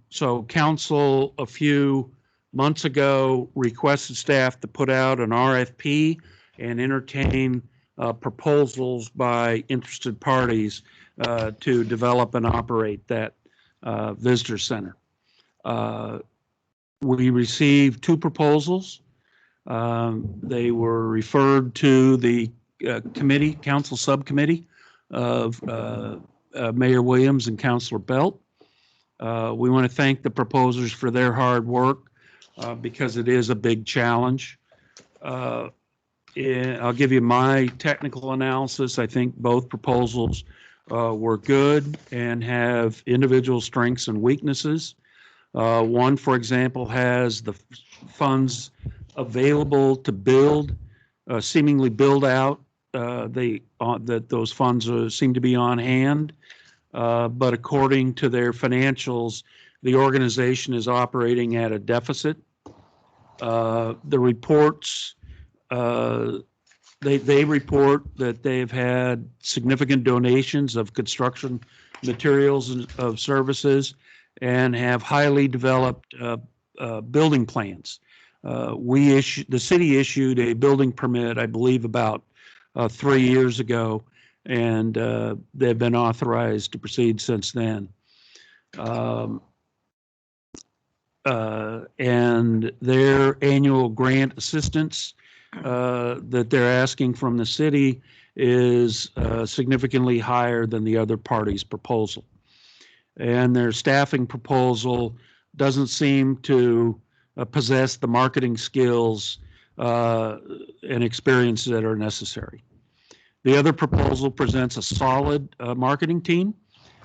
[SPEAKER 13] So council a few months ago requested staff to put out an RFP and entertain proposals by interested parties to develop and operate that visitor center. We received 2 proposals. They were referred to the council subcommittee of Mayor Williams and Councilor Belt. We want to thank the proposers for their hard work because it is a big challenge. I'll give you my technical analysis. I think both proposals were good and have individual strengths and weaknesses. One, for example, has the funds available to build, seemingly build out. That those funds seem to be on hand, but according to their financials, the organization is operating at a deficit. The reports, they report that they've had significant donations of construction materials and of services and have highly developed building plans. The city issued a building permit, I believe, about 3 years ago, and they've been authorized to proceed since then. And their annual grant assistance that they're asking from the city is significantly higher than the other party's proposal. And their staffing proposal doesn't seem to possess the marketing skills and experience that are necessary. The other proposal presents a solid marketing team,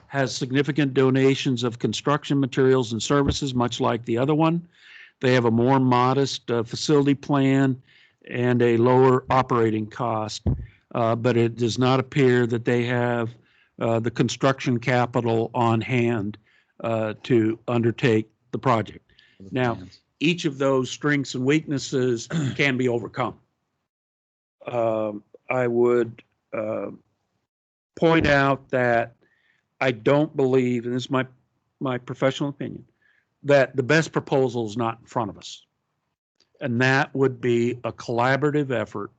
[SPEAKER 13] has significant donations of construction materials and services, much like the other one. They have a more modest facility plan and a lower operating cost, but it does not appear that they have the construction capital on hand to undertake the project. Now, each of those strengths and weaknesses can be overcome. I would point out that I don't believe, and this is my professional opinion, that the best proposal is not in front of us. And that would be a collaborative effort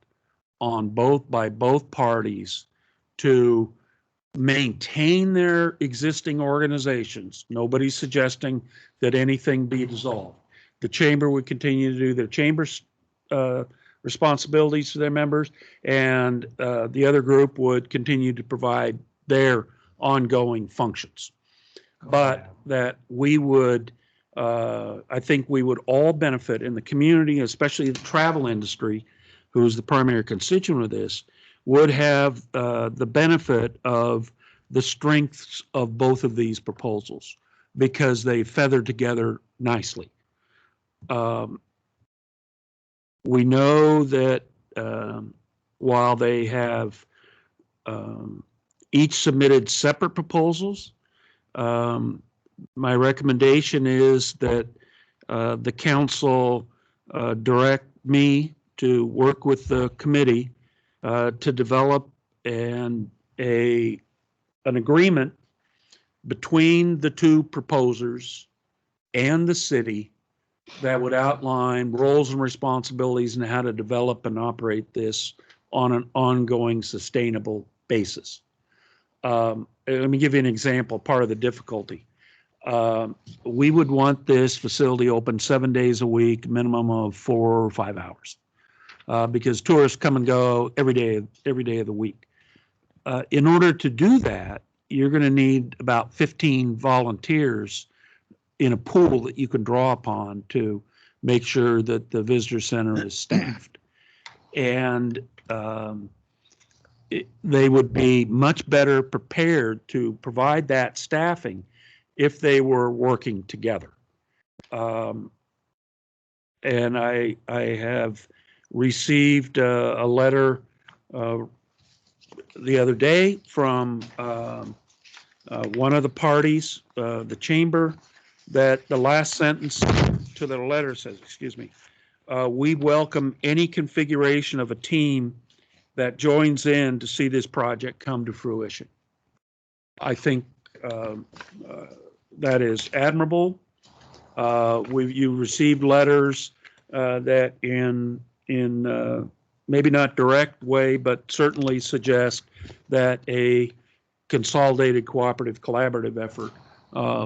[SPEAKER 13] by both parties to maintain their existing organizations. Nobody's suggesting that anything be dissolved. The chamber would continue to do their chamber's responsibilities to their members, and the other group would continue to provide their ongoing functions. But that we would, I think we would all benefit in the community, especially the travel industry, who's the primary constituent of this, would have the benefit of the strengths of both of these proposals because they feather together nicely. We know that while they have each submitted separate proposals, my recommendation is that the council direct me to work with the committee to develop an agreement between the two proposers and the city that would outline roles and responsibilities and how to develop and operate this on an ongoing sustainable basis. Let me give you an example, part of the difficulty. We would want this facility open 7 days a week, minimum of 4 or 5 hours, because tourists come and go every day of the week. In order to do that, you're going to need about 15 volunteers in a pool that you can draw upon to make sure that the visitor center is staffed. And they would be much better prepared to provide that staffing if they were working together. And I have received a letter the other day from one of the parties, the chamber, that the last sentence to the letter says, excuse me, we welcome any configuration of a team that joins in to see this project come to fruition. I think that is admirable. You received letters that in maybe not direct way, but certainly suggest that a consolidated cooperative collaborative effort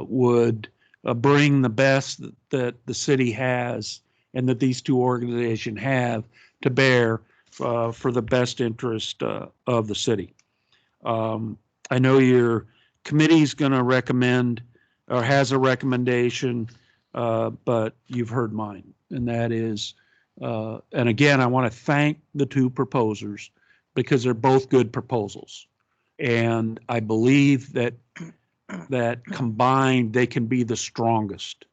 [SPEAKER 13] would bring the best that the city has and that these two organizations have to bear for the best interest of the city. I know your committee is going to recommend or has a recommendation, but you've heard mine, and that is, and again, I want to thank the two proposers because they're both good proposals. And I believe that combined, they can be the strongest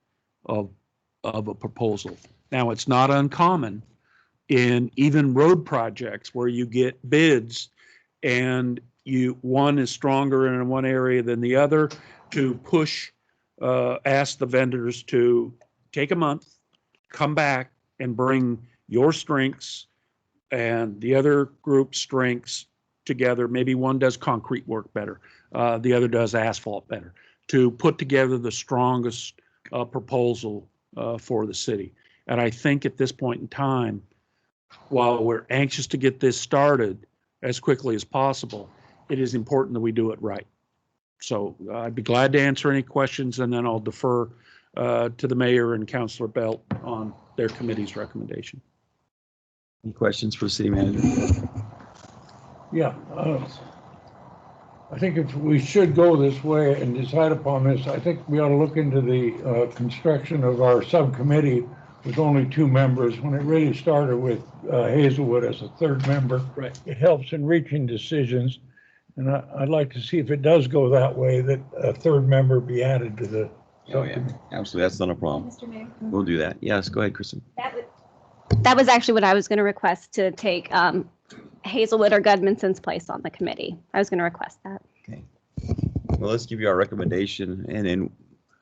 [SPEAKER 13] of a proposal. Now, it's not uncommon in even road projects where you get bids and one is stronger in one area than the other to push, ask the vendors to take a month, come back and bring your strengths and the other group's strengths together. Maybe one does concrete work better, the other does asphalt better, to put together the strongest proposal for the city. And I think at this point in time, while we're anxious to get this started as quickly as possible, it is important that we do it right. So I'd be glad to answer any questions, and then I'll defer to the mayor and Councilor Belt on their committee's recommendation.
[SPEAKER 2] Any questions for the city manager?
[SPEAKER 15] Yeah, I think if we should go this way and decide upon this, I think we ought to look into the construction of our subcommittee with only 2 members. When it really started with Hazelwood as a 3rd member,
[SPEAKER 13] right,
[SPEAKER 15] it helps in reaching decisions. And I'd like to see if it does go that way, that a 3rd member be added to the.
[SPEAKER 2] Oh yeah, absolutely. That's not a problem.
[SPEAKER 17] Mr. Mayor?
[SPEAKER 2] We'll do that. Yes, go ahead, Kristen.
[SPEAKER 17] That was actually what I was going to request, to take Hazelwood or Gudmundson's place on the committee. I was going to request that.
[SPEAKER 2] Okay. Well, let's give you our recommendation, and then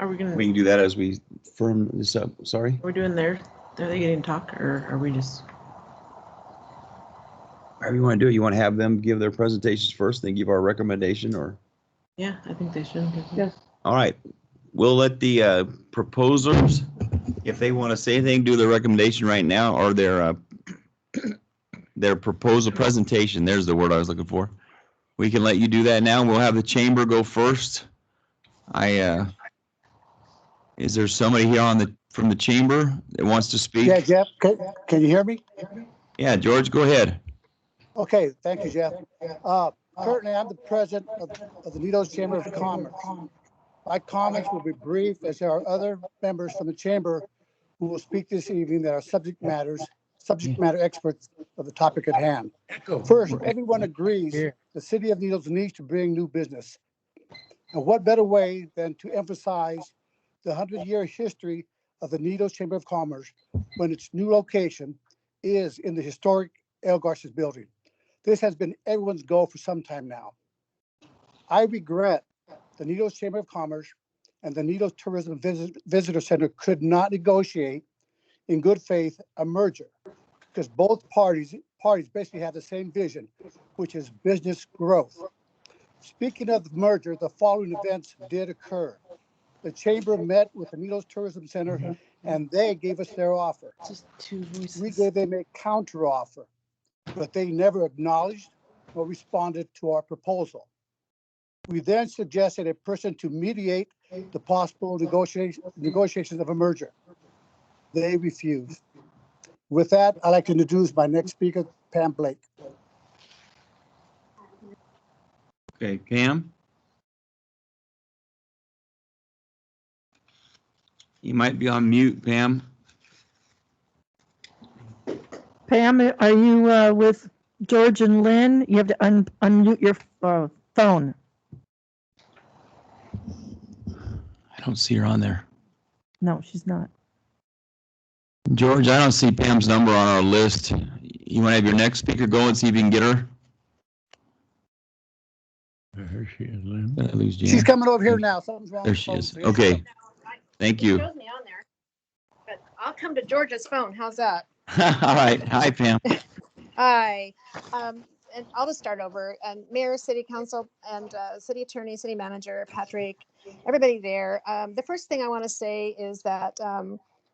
[SPEAKER 8] Are we gonna,
[SPEAKER 2] we can do that as we firm this up. Sorry?
[SPEAKER 8] we're doing are they getting to talk, or are we just?
[SPEAKER 2] However you want to do it. You want to have them give their presentations first, then give our recommendation, or?
[SPEAKER 8] Yeah, I think they should.
[SPEAKER 16] Yeah.
[SPEAKER 2] All right. We'll let the proposers, if they want to say anything, do their recommendation right now, or their proposal presentation. There's the word I was looking for. We can let you do that now. We'll have the chamber go first. Is there somebody here from the chamber that wants to speak?
[SPEAKER 5] Yeah, Jeff, can you hear me?
[SPEAKER 2] Yeah, George, go ahead.
[SPEAKER 5] Okay, thank you, Jeff. Currently, I'm the president of the Needles Chamber of Commerce. My comments will be brief, as there are other members from the chamber who will speak this evening that are subject matter experts of the topic at hand. First, everyone agrees the city of Needles needs to bring new business. And what better way than to emphasize the 100-year history of the Needles Chamber of Commerce when its new location is in the historic El Garces building. This has been everyone's goal for some time now. I regret the Needles Chamber of Commerce and the Needles Tourism Visitor Center could not negotiate in good faith a merger because both parties basically have the same vision, which is business growth. Speaking of the merger, the following events did occur. The chamber met with the Needles Tourism Center and they gave us their offer.
[SPEAKER 16] Just two voices.
[SPEAKER 5] We gave them a counter offer, but they never acknowledged or responded to our proposal. We then suggested a person to mediate the possible negotiations of a merger. They refused. With that, I'd like to introduce my next speaker, Pam Blake.
[SPEAKER 2] Okay, Pam? You might be on mute, Pam.
[SPEAKER 11] Pam, are you with George and Lynn? You have to unmute your phone.
[SPEAKER 2] I don't see her on there.
[SPEAKER 11] No, she's not.
[SPEAKER 2] George, I don't see Pam's number on our list. You want to have your next speaker go and see if you can get her?
[SPEAKER 15] There she is, Lynn.
[SPEAKER 2] Did I lose Jan?
[SPEAKER 5] She's coming over here now. Something's wrong.
[SPEAKER 2] There
[SPEAKER 5] with
[SPEAKER 2] she
[SPEAKER 5] the
[SPEAKER 2] is.
[SPEAKER 5] phone.
[SPEAKER 2] Okay. Thank you.
[SPEAKER 7] It shows me on there, but I'll come to Georgia's phone. How's that?
[SPEAKER 2] All right. Hi, Pam.
[SPEAKER 7] Hi. And I'll just start over. Mayor, City Council, and City Attorney, City Manager, Patrick, everybody there. The first thing I want to say is that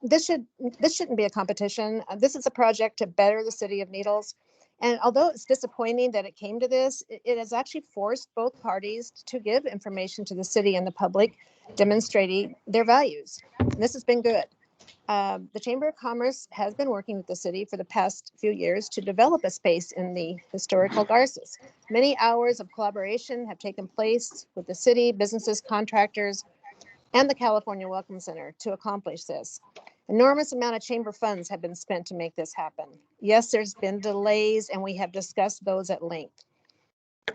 [SPEAKER 7] this shouldn't be a competition. This is a project to better the city of Needles. And although it's disappointing that it came to this, it has actually forced both parties to give information to the city and the public, demonstrating their values. And this has been good. The Chamber of Commerce has been working with the city for the past few years to develop a space in the historical Garces. Many hours of collaboration have taken place with the city, businesses, contractors, and the California Welcome Center to accomplish this. Enormous amount of chamber funds have been spent to make this happen. Yes, there's been delays, and we have discussed those at length.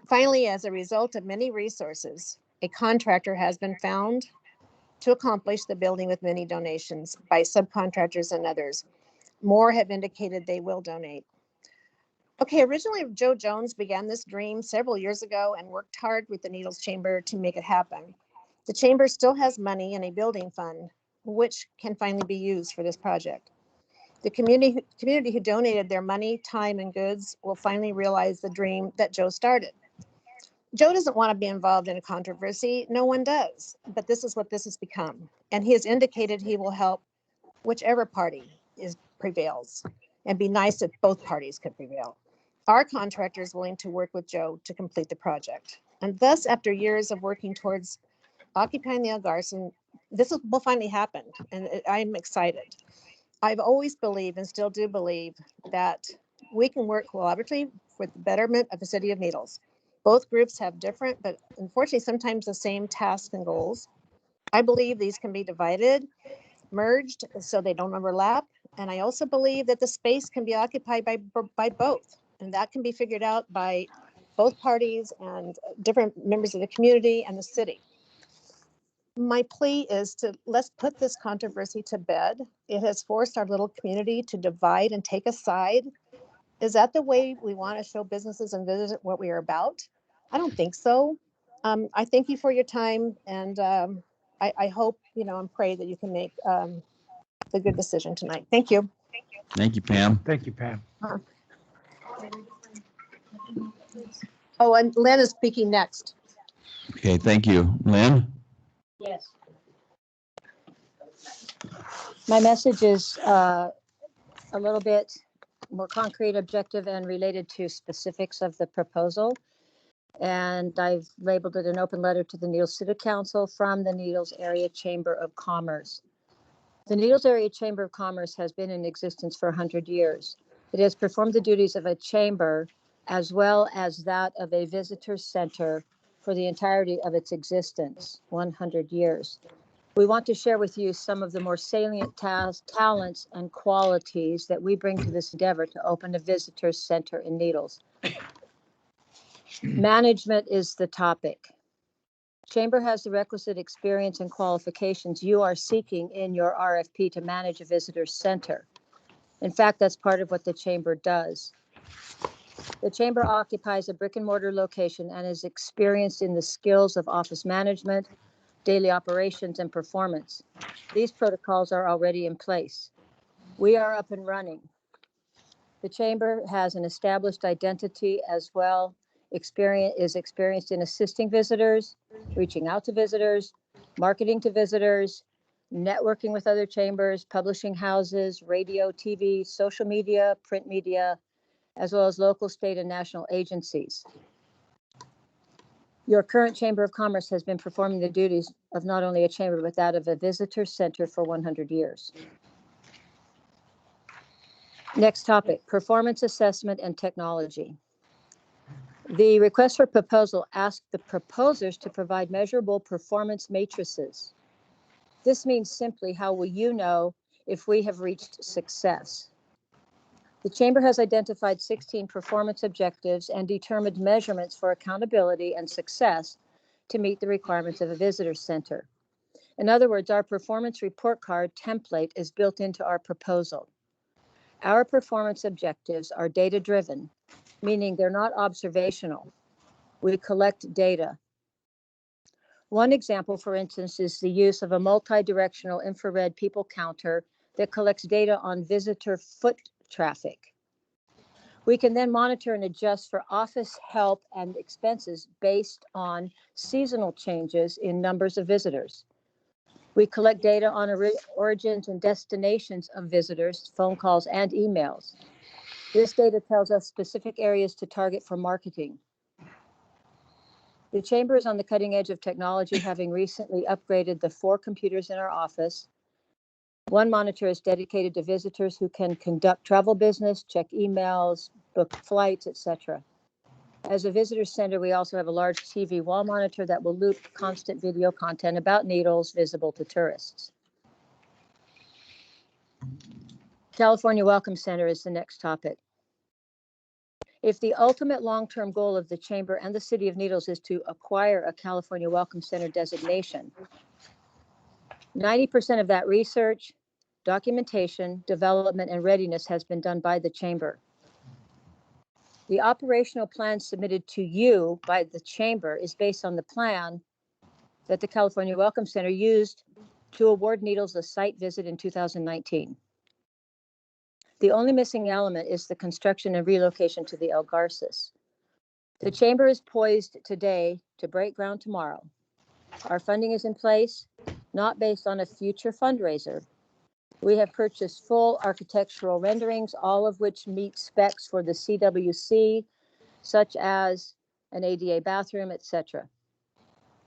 [SPEAKER 7] Finally, as a result of many resources, a contractor has been found to accomplish the building with many donations by subcontractors and others. More have indicated they will donate. Okay, originally Joe Jones began this dream several years ago and worked hard with the Needles Chamber to make it happen. The Chamber still has money in a building fund, which can finally be used for this project. The community who donated their money, time, and goods will finally realize the dream that Joe started. Joe doesn't want to be involved in a controversy. No one does, but this is what this has become. And he has indicated he will help whichever party prevails, and be nice if both parties could prevail. Our contractor is willing to work with Joe to complete the project. And thus, after years of working towards occupying the El Garson, this will finally happen, and I'm excited. I've always believed and still do believe that we can work collaboratively for the betterment of the city of Needles. Both groups have different, but unfortunately sometimes the same tasks and goals. I believe these can be divided, merged, so they don't overlap. And I also believe that the space can be occupied by both. And that can be figured out by both parties and different members of the community and the city. My plea is let's put this controversy to bed. It has forced our little community to divide and take a side. Is that the way we want to show businesses and visitors what we are about? I don't think so. I thank you for your time, and I hope, and pray that you can make the good decision tonight. Thank you.
[SPEAKER 2] Thank you, Pam.
[SPEAKER 6] Thank you, Pam.
[SPEAKER 7] Oh, and Lynn is speaking next.
[SPEAKER 2] Okay, thank you. Lynn?
[SPEAKER 9] Yes. My message is a little bit more concrete, objective, and related to specifics of the proposal. And I've labeled it an open letter to the Needles City Council from the Needles Area Chamber of Commerce. The Needles Area Chamber of Commerce has been in existence for 100 years. It has performed the duties of a chamber as well as that of a visitor center for the entirety of its existence, 100 years. We want to share with you some of the more salient talents and qualities that we bring to this endeavor to open a visitor center in Needles. Management is the topic. Chamber has the requisite experience and qualifications you are seeking in your RFP to manage a visitor center. In fact, that's part of what the chamber does. The chamber occupies a brick and mortar location and is experienced in the skills of office management, daily operations, and performance. These protocols are already in place. We are up and running. The chamber has an established identity as well, is experienced in assisting visitors, reaching out to visitors, marketing to visitors, networking with other chambers, publishing houses, radio, TV, social media, print media, as well as local, state, and national agencies. Your current Chamber of Commerce has been performing the duties of not only a chamber, but that of a visitor center for 100 years. Next topic, performance assessment and technology. The request for proposal asked the proposers to provide measurable performance matrices. This means simply, how will you know if we have reached success? The chamber has identified 16 performance objectives and determined measurements for accountability and success to meet the requirements of a visitor center. In other words, our performance report card template is built into our proposal. Our performance objectives are data-driven, meaning they're not observational. We collect data. One example, for instance, is the use of a multi-directional infrared people counter that collects data on visitor foot traffic. We can then monitor and adjust for office help and expenses based on seasonal changes in numbers of visitors. We collect data on origins and destinations of visitors, phone calls, and emails. This data tells us specific areas to target for marketing. The chamber is on the cutting edge of technology, having recently upgraded the 4 computers in our office. One monitor is dedicated to visitors who can conduct travel business, check emails, book flights, etc. As a visitor center, we also have a large TV wall monitor that will loop constant video content about Needles visible to tourists. California Welcome Center is the next topic. If the ultimate long-term goal of the chamber and the city of Needles is to acquire a California Welcome Center designation, 90% of that research, documentation, development, and readiness has been done by the chamber. The operational plan submitted to you by the chamber is based on the plan that the California Welcome Center used to award Needles a site visit in 2019. The only missing element is the construction and relocation to the El Garces. The chamber is poised today to break ground tomorrow. Our funding is in place, not based on a future fundraiser. We have purchased full architectural renderings, all of which meet specs for the CWC, such as an ADA bathroom, etc.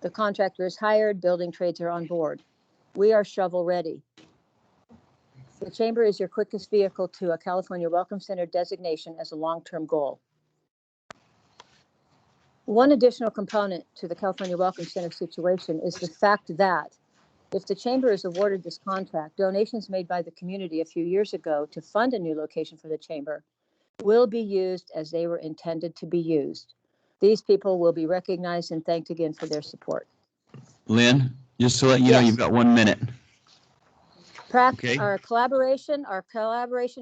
[SPEAKER 9] The contractor is hired, building trades are on board. We are shovel ready. The chamber is your quickest vehicle to a California Welcome Center designation as a long-term goal. One additional component to the California Welcome Center situation is the fact that if the chamber is awarded this contract, donations made by the community a few years ago to fund a new location for the chamber will be used as they were intended to be used. These people will be recognized and thanked again for their support.
[SPEAKER 2] Lynn, just to let you know, you've got 1 minute. Okay.
[SPEAKER 9] Our collaboration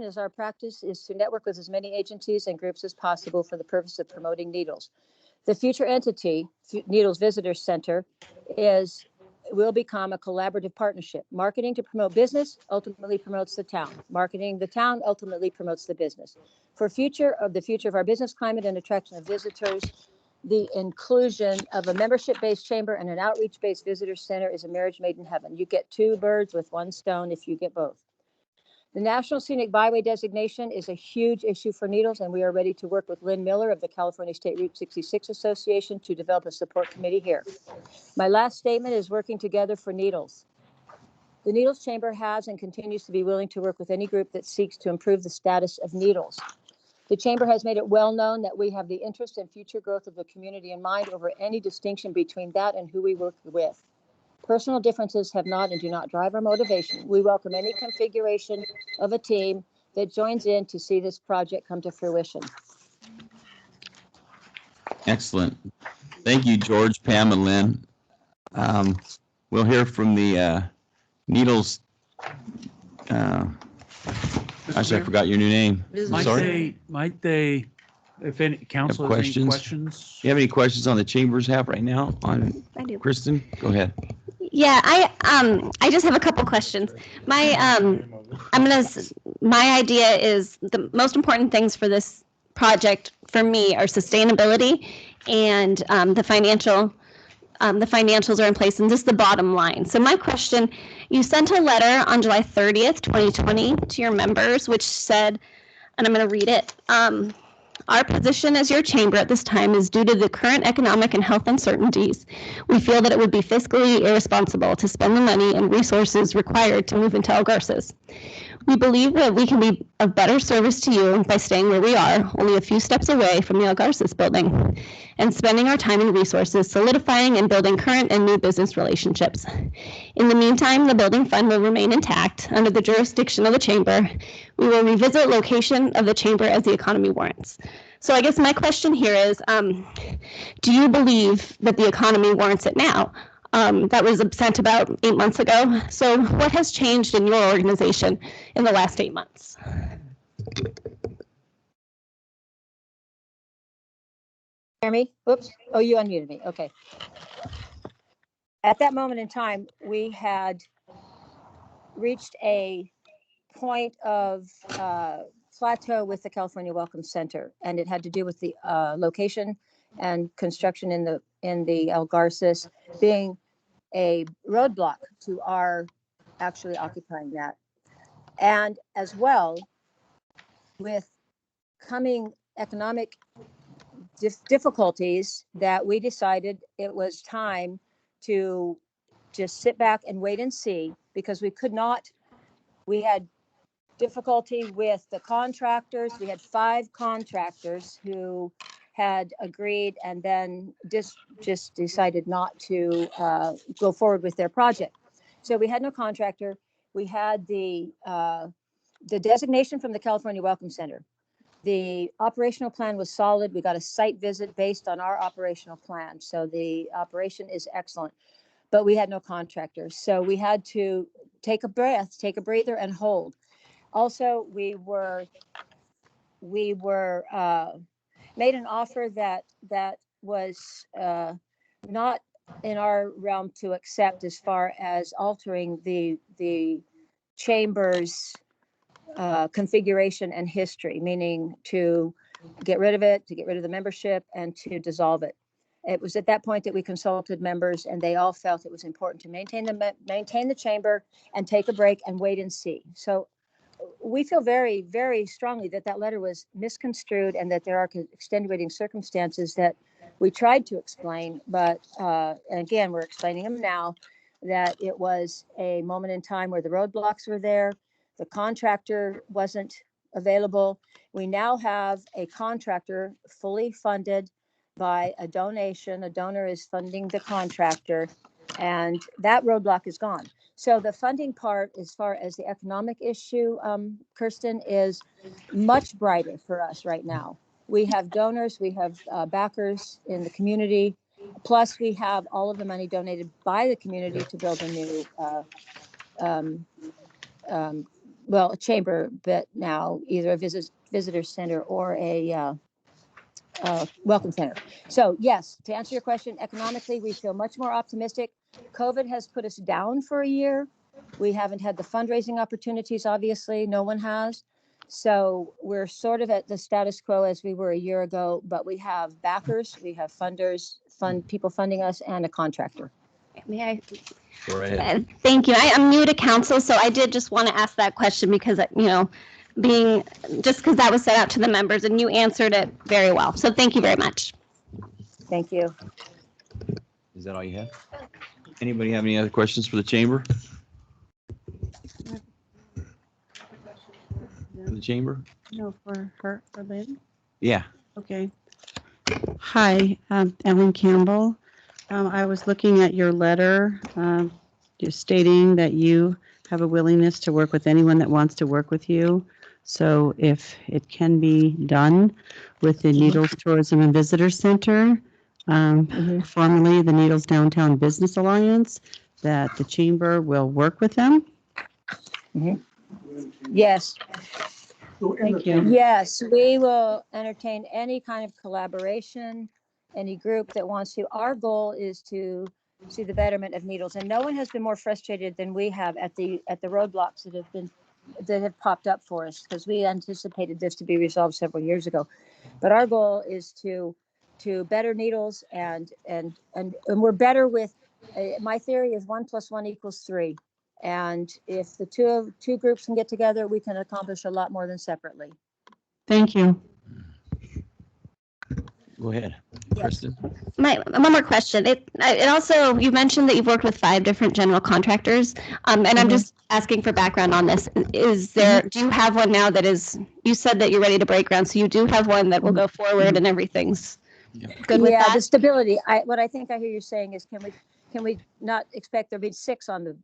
[SPEAKER 9] is our practice is to network with as many agencies and groups as possible for the purpose of promoting Needles. The future entity, Needles Visitor Center, will become a collaborative partnership. Marketing to promote business ultimately promotes the town. Marketing the town ultimately promotes the business. For the future of our business climate and attraction of visitors, the inclusion of a membership-based chamber and an outreach-based visitor center is a marriage made in heaven. You get 2 birds with 1 stone if you get both. The National Scenic Byway designation is a huge issue for Needles, and we are ready to work with Lynn Miller of the California State Route 66 Association to develop a support committee here. My last statement is working together for Needles. The Needles Chamber has and continues to be willing to work with any group that seeks to improve the status of Needles. The chamber has made it well known that we have the interest and future growth of the community in mind over any distinction between that and who we work with. Personal differences have not and do not drive our motivation. We welcome any configuration of a team that joins in to see this project come to fruition.
[SPEAKER 2] Excellent. Thank you, George, Pam, and Lynn. We'll hear from the Needles Actually, I forgot your new name. I'm
[SPEAKER 13] Might
[SPEAKER 2] sorry.
[SPEAKER 13] they, if any, council has any
[SPEAKER 2] questions?
[SPEAKER 13] questions?
[SPEAKER 2] You have any questions on the chambers have right now on
[SPEAKER 17] I do.
[SPEAKER 2] Kristen? Go ahead.
[SPEAKER 17] Yeah, I just have a couple questions. My idea is the most important things for this project for me are sustainability and the financials are in place, and this is the bottom line. So my question, you sent a letter on July 30th, 2020 to your members, which said, and I'm going to read it. Our position as your chamber at this time is due to the current economic and health uncertainties. We feel that it would be fiscally irresponsible to spend the money and resources required to move into Algarces. We believe that we can be of better service to you by staying where we are, only a few steps away from the Algarces building, and spending our time and resources solidifying and building current and new business relationships. In the meantime, the building fund will remain intact under the jurisdiction of the chamber. We will revisit location of the chamber as the economy warrants. So I guess my question here is, do you believe that the economy warrants it now? That was sent about 8 months ago. So what has changed in your organization in the last 8 months?
[SPEAKER 9] Jeremy, whoops. Oh, you unmuted me. Okay. At that moment in time, we had reached a point of plateau with the California Welcome Center, and it had to do with the location and construction in the Algarces being a roadblock to our actually occupying that. And as well, with coming economic difficulties, that we decided it was time to just sit back and wait and see, because we had difficulty with the contractors. We had 5 contractors who had agreed and then just decided not to go forward with their project. So we had no contractor. We had the designation from the California Welcome Center. The operational plan was solid. We got a site visit based on our operational plan. So the operation is excellent, but we had no contractors. So we had to take a breath, take a breather, and hold. Also, we were made an offer that was not in our realm to accept, as far as altering the chamber's configuration and history, meaning to get rid of it, to get rid of the membership, and to dissolve it. It was at that point that we consulted members, and they all felt it was important to maintain the chamber and take a break and wait and see. So we feel very, very strongly that that letter was misconstrued, and that there are extenuating circumstances that we tried to explain, but and again, we're explaining them now, that it was a moment in time where the roadblocks were there, the contractor wasn't available. We now have a contractor fully funded by a donation. A donor is funding the contractor, and that roadblock is gone. So the funding part, as far as the economic issue, Kirsten, is much brighter for us right now. We have donors, we have backers in the community, plus we have all of the money donated by the community to build a new, a chamber, but now either a visitor center or a welcome center. So yes, to answer your question, economically, we feel much more optimistic. COVID has put us down for a year. We haven't had the fundraising opportunities, obviously, no one has. So we're sort of at the status quo as we were a year ago, but we have backers, we have funders, people funding us, and a contractor.
[SPEAKER 17] May I?
[SPEAKER 2] Go right ahead.
[SPEAKER 17] Thank you. I'm new to council, so I did just want to ask that question because, because that was set out to the members, and you answered it very well. So thank you very much.
[SPEAKER 9] Thank you.
[SPEAKER 2] Is that all you have? Anybody have any other questions for the chamber? For the chamber?
[SPEAKER 16] No, for Lynn?
[SPEAKER 2] Yeah.
[SPEAKER 16] Okay. Hi, Ellen Campbell. I was looking at your letter, just stating that you have a willingness to work with anyone that wants to work with you. So if it can be done with the Needles Tourism and Visitor Center, formerly the Needles Downtown Business Alliance, that the chamber will work with them.
[SPEAKER 9] Yes.
[SPEAKER 16] Thank you.
[SPEAKER 9] Yes, we will entertain any kind of collaboration, any group that wants to. Our goal is to see the betterment of Needles, and no one has been more frustrated than we have at the roadblocks that have popped up for us, because we anticipated this to be resolved several years ago. But our goal is to better Needles, and we're better with. My theory is 1 + 1 = 3. And if the two groups can get together, we can accomplish a lot more than separately.
[SPEAKER 16] Thank you.
[SPEAKER 2] Go ahead, Kristen.
[SPEAKER 17] One more question. It also, you mentioned that you've worked with 5 different general contractors, and I'm just asking for background on this. Do you have one now that is, you said that you're ready to break ground, so you do have one that will go forward and everything's good with that?
[SPEAKER 9] The stability. What I think I hear you saying is, can we not expect there be 6 on the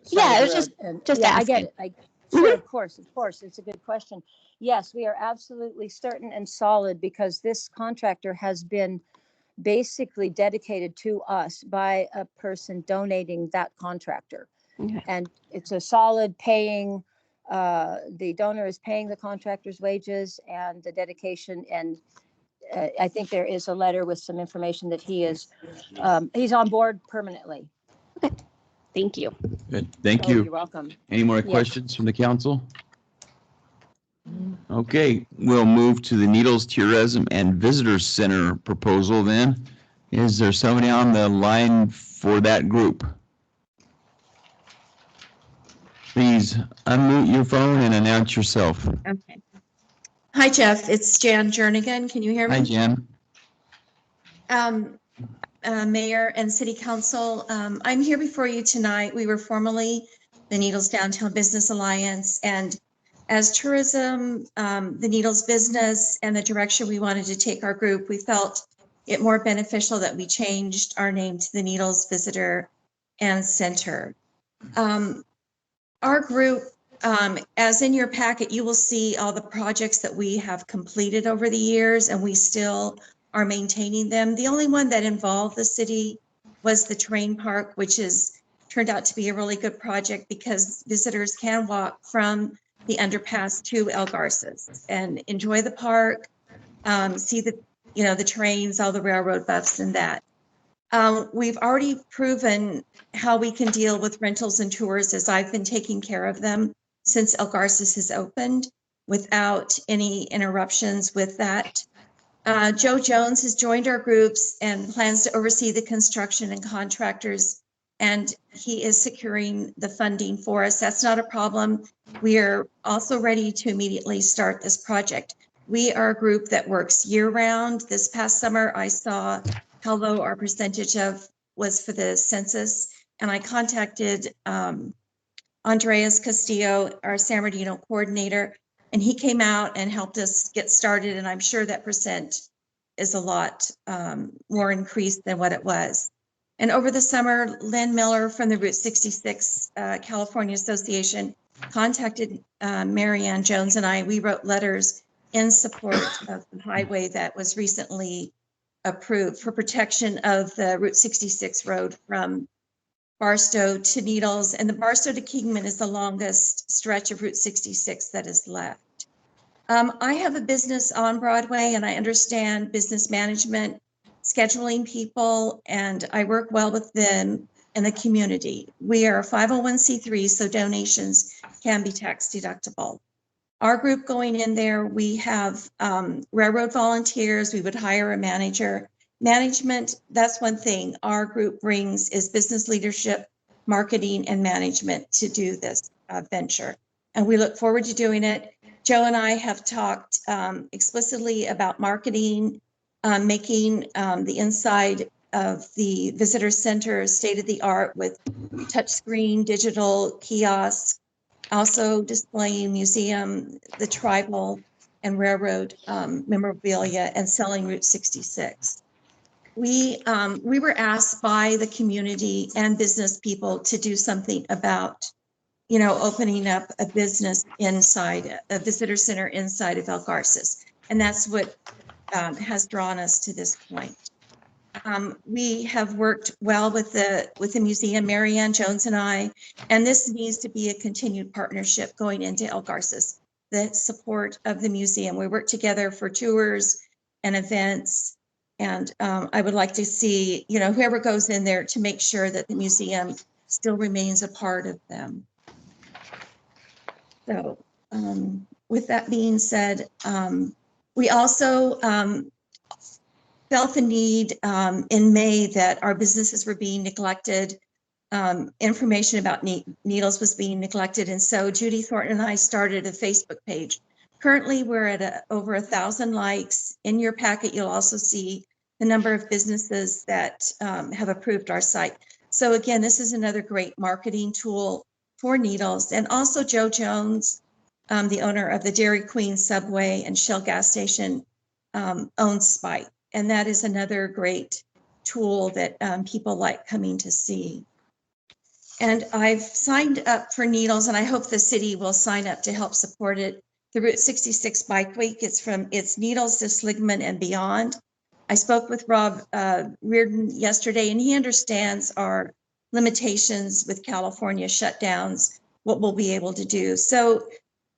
[SPEAKER 9] side
[SPEAKER 17] it
[SPEAKER 9] of
[SPEAKER 17] was
[SPEAKER 9] the road?
[SPEAKER 17] just
[SPEAKER 9] I
[SPEAKER 17] asking.
[SPEAKER 9] get it. Sure, of course, it's a good question. Yes, we are absolutely certain and solid, because this contractor has been basically dedicated to us by a person donating that contractor.
[SPEAKER 17] Okay.
[SPEAKER 9] And it's a solid paying, the donor is paying the contractor's wages and the dedication, and I think there is a letter with some information that he's on board permanently.
[SPEAKER 17] Okay, thank you.
[SPEAKER 2] Good, thank
[SPEAKER 9] Oh,
[SPEAKER 2] you.
[SPEAKER 9] you're welcome.
[SPEAKER 2] Any more
[SPEAKER 9] Yes.
[SPEAKER 2] questions from the council? Okay, we'll move to the Needles Tourism and Visitors Center proposal then. Is there somebody on the line for that group? Please unmute your phone and announce yourself.
[SPEAKER 18] Okay. Hi, Jeff. It's Jan Jernigan. Can you hear me?
[SPEAKER 2] Hi, Jan.
[SPEAKER 18] Mayor and City Council, I'm here before you tonight. We were formerly the Needles Downtown Business Alliance, and as tourism, the Needles business, and the direction we wanted to take our group, we felt it more beneficial that we changed our name to the Needles Visitor and Center. Our group, as in your packet, you will see all the projects that we have completed over the years, and we still are maintaining them. The only one that involved the city was the terrain park, which has turned out to be a really good project because visitors can walk from the underpass to El Garces and enjoy the park, see the trains, all the railroad buffs and that. We've already proven how we can deal with rentals and tours, as I've been taking care of them since El Garces has opened without any interruptions with that. Joe Jones has joined our groups and plans to oversee the construction and contractors, and he is securing the funding for us. That's not a problem. We are also ready to immediately start this project. We are a group that works year-round. This past summer, I saw how low our percentage was for the census, and I contacted Andreas Castillo, our San Bernardino coordinator, and he came out and helped us get started, and I'm sure that percent is a lot more increased than what it was. And over the summer, Lynn Miller from the Route 66 California Association contacted Marianne Jones and I. We wrote letters in support of the highway that was recently approved for protection of the Route 66 road from Barstow to Needles, and the Barstow to Kingman is the longest stretch of Route 66 that is left. I have a business on Broadway, and I understand business management, scheduling people, and I work well with them in the community. We are a 501c3, so donations can be tax deductible. Our group going in there, we have railroad volunteers. We would hire a manager. Management, that's one thing our group brings is business leadership, marketing, and management to do this venture. And we look forward to doing it. Joe and I have talked explicitly about marketing, making the inside of the visitor center state-of-the-art with touchscreen, digital kiosks, also displaying museum, the tribal and railroad memorabilia, and selling Route 66. We were asked by the community and business people to do something about, opening up a business inside a visitor center inside of El Garces. And that's what has drawn us to this point. We have worked well with the museum, Mary Ann Jones and I, and this needs to be a continued partnership going into El Garces, the support of the museum. We work together for tours and events, and I would like to see, whoever goes in there to make sure that the museum still remains a part of them. So with that being said, we also felt the need in May that our businesses were being neglected. Information about needles was being neglected. And so Judy Thornton and I started a Facebook page. Currently, we're at over 1,000 likes. In your packet, you'll also see the number of businesses that have approved our site. So again, this is another great marketing tool for Needles. And also Joe Jones, the owner of the Dairy Queen, Subway, and Shell gas station, owns Spike. And that is another great tool that people like coming to see. And I've signed up for Needles, and I hope the city will sign up to help support it. The Route 66 Bike Week, it's Needles to Sligman and beyond. I spoke with Rob Reardon yesterday, and he understands our limitations with California shutdowns, what we'll be able to do. So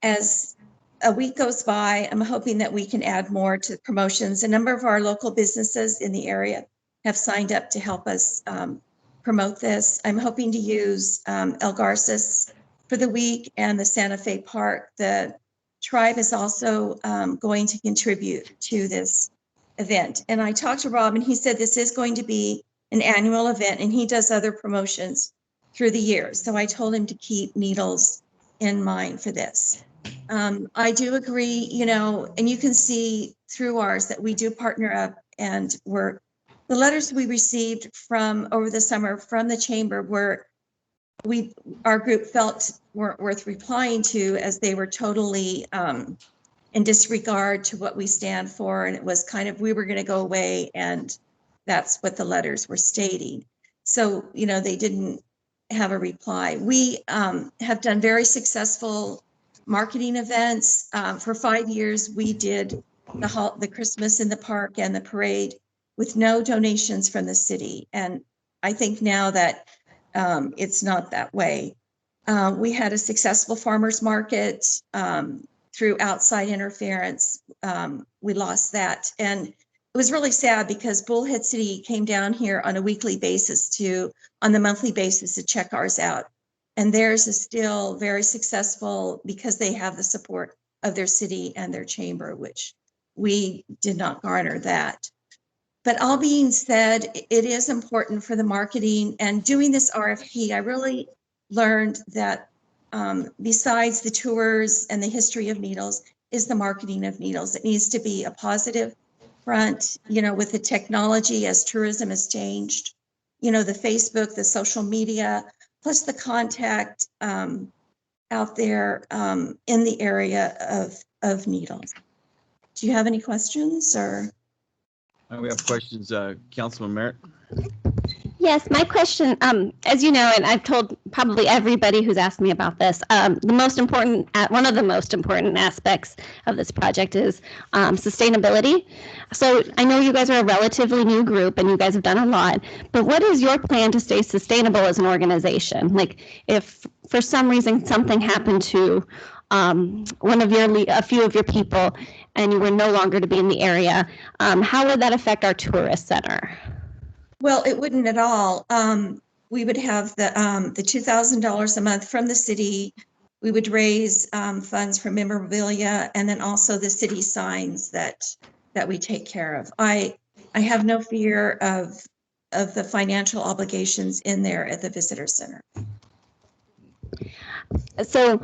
[SPEAKER 18] as a week goes by, I'm hoping that we can add more to promotions. A number of our local businesses in the area have signed up to help us promote this. I'm hoping to use El Garces for the week and the Santa Fe Park. The tribe is also going to contribute to this event. And I talked to Rob, and he said this is going to be an annual event, and he does other promotions through the years. So I told him to keep Needles in mind for this. I do agree, and you can see through ours that we do partner up, and the letters we received from over the summer from the chamber were our group felt weren't worth replying to, as they were totally in disregard to what we stand for. And it was kind of, we were going to go away, and that's what the letters were stating. So, they didn't have a reply. We have done very successful marketing events. For 5 years, we did the Christmas in the park and the parade with no donations from the city. And I think now that it's not that way. We had a successful farmers market through outside interference. We lost that. And it was really sad because Bullhead City came down here on a weekly basis on the monthly basis to check ours out. And theirs is still very successful because they have the support of their city and their chamber, which we did not garner that. But all being said, it is important for the marketing and doing this RFP. I really learned that besides the tours and the history of Needles is the marketing of Needles. It needs to be a positive front, with the technology as tourism has changed, the Facebook, the social media, plus the contact out there in the area of Needles. Do you have any questions or?
[SPEAKER 2] We have questions, Councilman Merritt.
[SPEAKER 17] Yes, my question, as you know, and I've told probably everybody who's asked me about this, one of the most important aspects of this project is sustainability. So I know you guys are a relatively new group and you guys have done a lot, but what is your plan to stay sustainable as an organization? Like, if for some reason something happened to a few of your people and you were no longer to be in the area, how would that affect our tourist center?
[SPEAKER 18] Well, it wouldn't at all. We would have the $2,000 a month from the city. We would raise funds for memorabilia, and then also the city signs that we take care of. I have no fear of the financial obligations in there at the visitor center.
[SPEAKER 17] So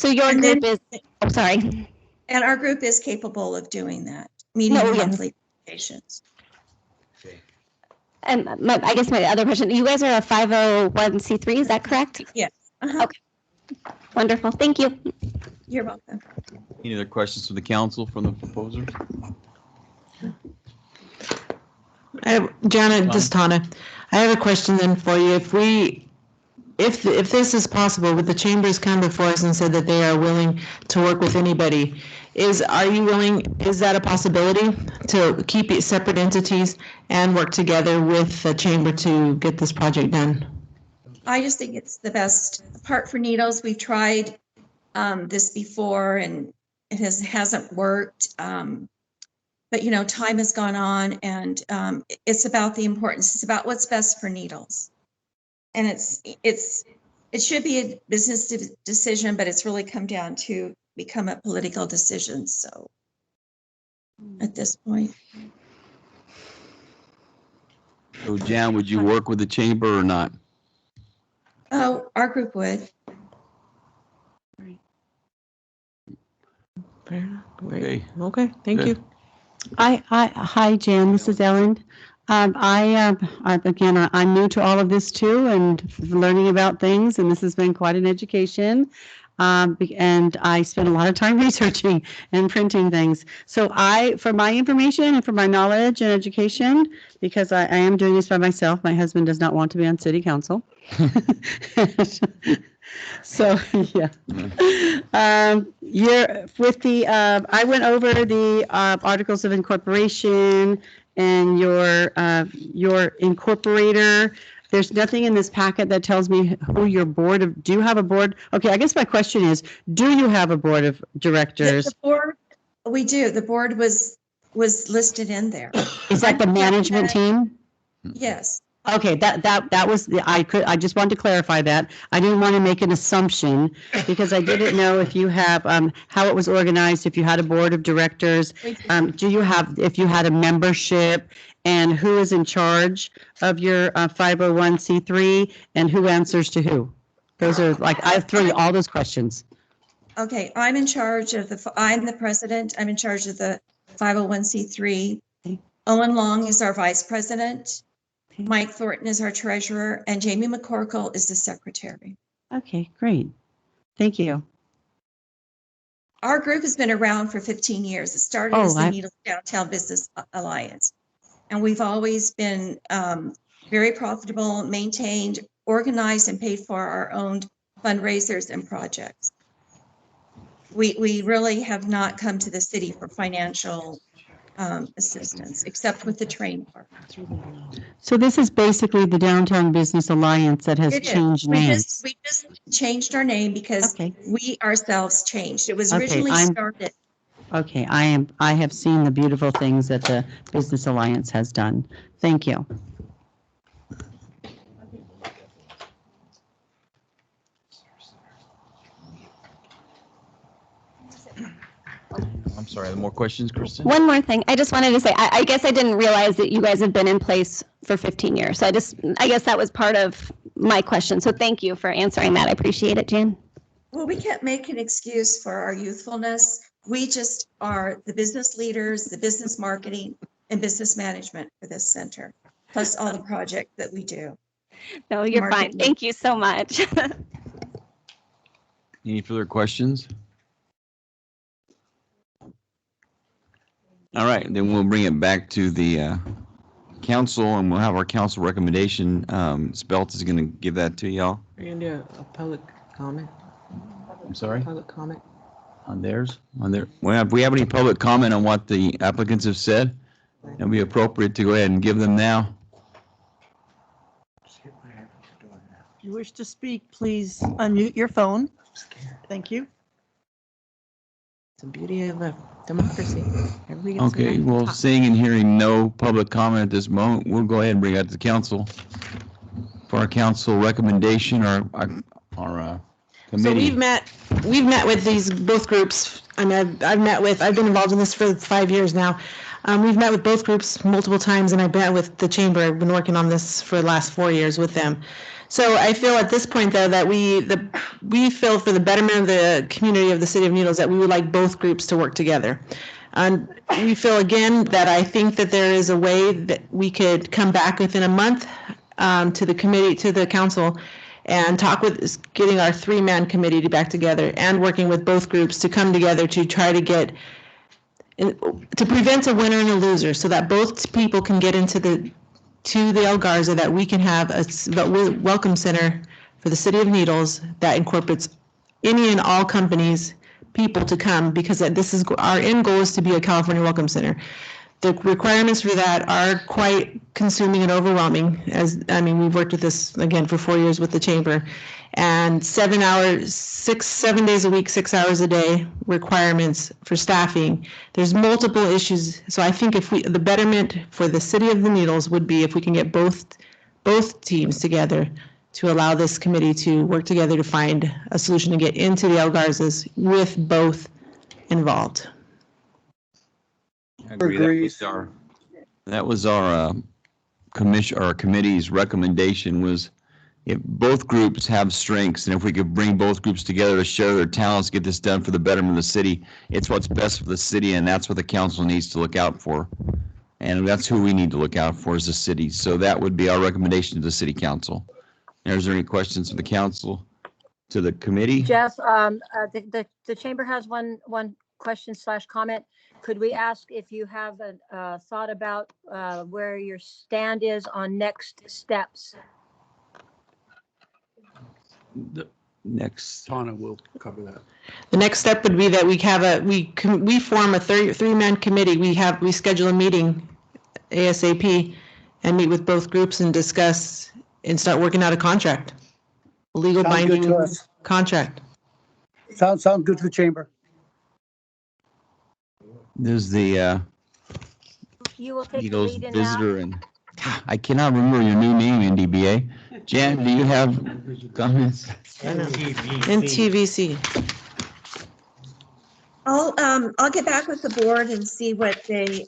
[SPEAKER 17] your group is, sorry.
[SPEAKER 18] And our group is capable of doing that, meeting monthly obligations.
[SPEAKER 17] And I guess my other question, you guys are a 501c3, is that correct?
[SPEAKER 18] Yes.
[SPEAKER 17] Okay. Wonderful. Thank you.
[SPEAKER 18] You're welcome.
[SPEAKER 2] Any other questions from the council from the proposers?
[SPEAKER 19] Janet, just Tana. I have a question then for you. If we if this is possible, with the chambers come before us and said that they are willing to work with anybody, is that a possibility to keep it separate entities and work together with the chamber to get this project done?
[SPEAKER 18] I just think it's the best part for Needles. We've tried this before and it hasn't worked. But you know, time has gone on, and it's about the importance. It's about what's best for Needles. And it should be a business decision, but it's really come down to become a political decision. So at this point.
[SPEAKER 2] So Jan, would you work with the chamber or not?
[SPEAKER 18] Oh, our group would.
[SPEAKER 19] Fair enough.
[SPEAKER 2] Okay.
[SPEAKER 19] Okay, thank
[SPEAKER 2] Good.
[SPEAKER 19] you.
[SPEAKER 16] Hi, Jan, this is Ellen. Again, I'm new to all of this too, and learning about things, and this has been quite an education. And I spent a lot of time researching and printing things. So for my information and for my knowledge and education, because I am doing this by myself, my husband does not want to be on city council. So, yeah. I went over the articles of incorporation and your incorporator. There's nothing in this packet that tells me who your do you have a board? Okay, I guess my question is, do you have a board of directors?
[SPEAKER 18] The board, we do. The board was listed in there.
[SPEAKER 16] Is that the management team?
[SPEAKER 18] Yes.
[SPEAKER 16] Okay, that was I just wanted to clarify that. I didn't want to make an assumption because I didn't know if you have how it was organized, if you had a board of directors, if you had a membership, and who is in charge of your 501c3 and who answers to who. Those are I've thrown you all those questions.
[SPEAKER 18] Okay, I'm in charge of I'm the president. I'm in charge of the 501c3. Owen Long is our vice president. Mike Thornton is our treasurer, and Jamie McCorkle is the secretary.
[SPEAKER 16] Okay, great. Thank you.
[SPEAKER 18] Our group has been around for 15 years. It started as the Needles Downtown Business Alliance. And we've always been very profitable, maintained, organized, and paid for our own fundraisers and projects. We really have not come to the city for financial assistance, except with the train part.
[SPEAKER 16] So this is basically the Downtown Business Alliance that has changed names.
[SPEAKER 18] We just changed our name because we ourselves changed. It was originally started.
[SPEAKER 16] Okay, I have seen the beautiful things that the Business Alliance has done. Thank you.
[SPEAKER 2] I'm sorry, more questions, Kristen?
[SPEAKER 17] One more thing. I just wanted to say, I guess I didn't realize that you guys have been in place for 15 years. So I guess that was part of my question. So thank you for answering that. I appreciate it, Jan.
[SPEAKER 18] Well, we can't make an excuse for our youthfulness. We just are the business leaders, the business marketing, and business management for this center, plus all the projects that we do.
[SPEAKER 17] No, you're fine. Thank you so much.
[SPEAKER 2] Any further questions? All right, then we'll bring it back to the council, and we'll have our council recommendation. Spelt is going to give that to y'all.
[SPEAKER 19] Are you going to do a public comment?
[SPEAKER 2] I'm sorry?
[SPEAKER 19] Public comment?
[SPEAKER 2] On theirs? Well, if we have any public comment on what the applicants have said, it'll be appropriate to go ahead and give them now.
[SPEAKER 11] If you wish to speak, please unmute your phone. Thank you.
[SPEAKER 19] It's the beauty of a democracy. Everybody gets
[SPEAKER 2] Okay, well, seeing and hearing no public comment at this moment, we'll go ahead and bring it to the council for our council recommendation or our committee.
[SPEAKER 19] So we've met with both groups. I mean, I've been involved in this for 5 years now. We've met with both groups multiple times, and I've met with the chamber. I've been working on this for the last 4 years with them. So I feel at this point, though, that we feel for the betterment of the community of the city of Needles that we would like both groups to work together. And we feel again that I think that there is a way that we could come back within a month to the committee, to the council, and talk with getting our 3-man committee back together and working with both groups to come together to try to get to prevent a winner and a loser, so that both people can get into the El Garza, that we can have a welcome center for the city of Needles that incorporates any and all companies, people to come, because this is, our end goal is to be a California Welcome Center. The requirements for that are quite consuming and overwhelming. We've worked with this, again, for 4 years with the chamber. And 7 days a week, 6 hours a day requirements for staffing. There's multiple issues. So I think the betterment for the city of the Needles would be if we can get both teams together to allow this committee to work together to find a solution to get into the El Garzas with both involved.
[SPEAKER 2] I agree. That was our commission, our committee's recommendation was if both groups have strengths and if we could bring both groups together to share their talents, get this done for the betterment of the city, it's what's best for the city and that's what the council needs to look out for. And that's who we need to look out for as a city. So that would be our recommendation to the city council. Is there any questions from the council to the committee?
[SPEAKER 9] Jeff, the chamber has one question / comment. Could we ask if you have a thought about where your stand is on next steps?
[SPEAKER 2] Next,
[SPEAKER 13] Tana will cover that.
[SPEAKER 19] The next step would be that we form a three-man committee. We schedule a meeting ASAP and meet with both groups and discuss and start working out a contract, a legal
[SPEAKER 5] Sounds good
[SPEAKER 19] binding
[SPEAKER 5] to us.
[SPEAKER 19] contract.
[SPEAKER 5] Sounds good to the chamber.
[SPEAKER 2] There's the
[SPEAKER 9] You will take the
[SPEAKER 2] Needles
[SPEAKER 9] lead in
[SPEAKER 2] visitor and I cannot remember your new name, NDBA. Jan, do you have comments?
[SPEAKER 19] NTVC.
[SPEAKER 18] I'll get back with the board and see what they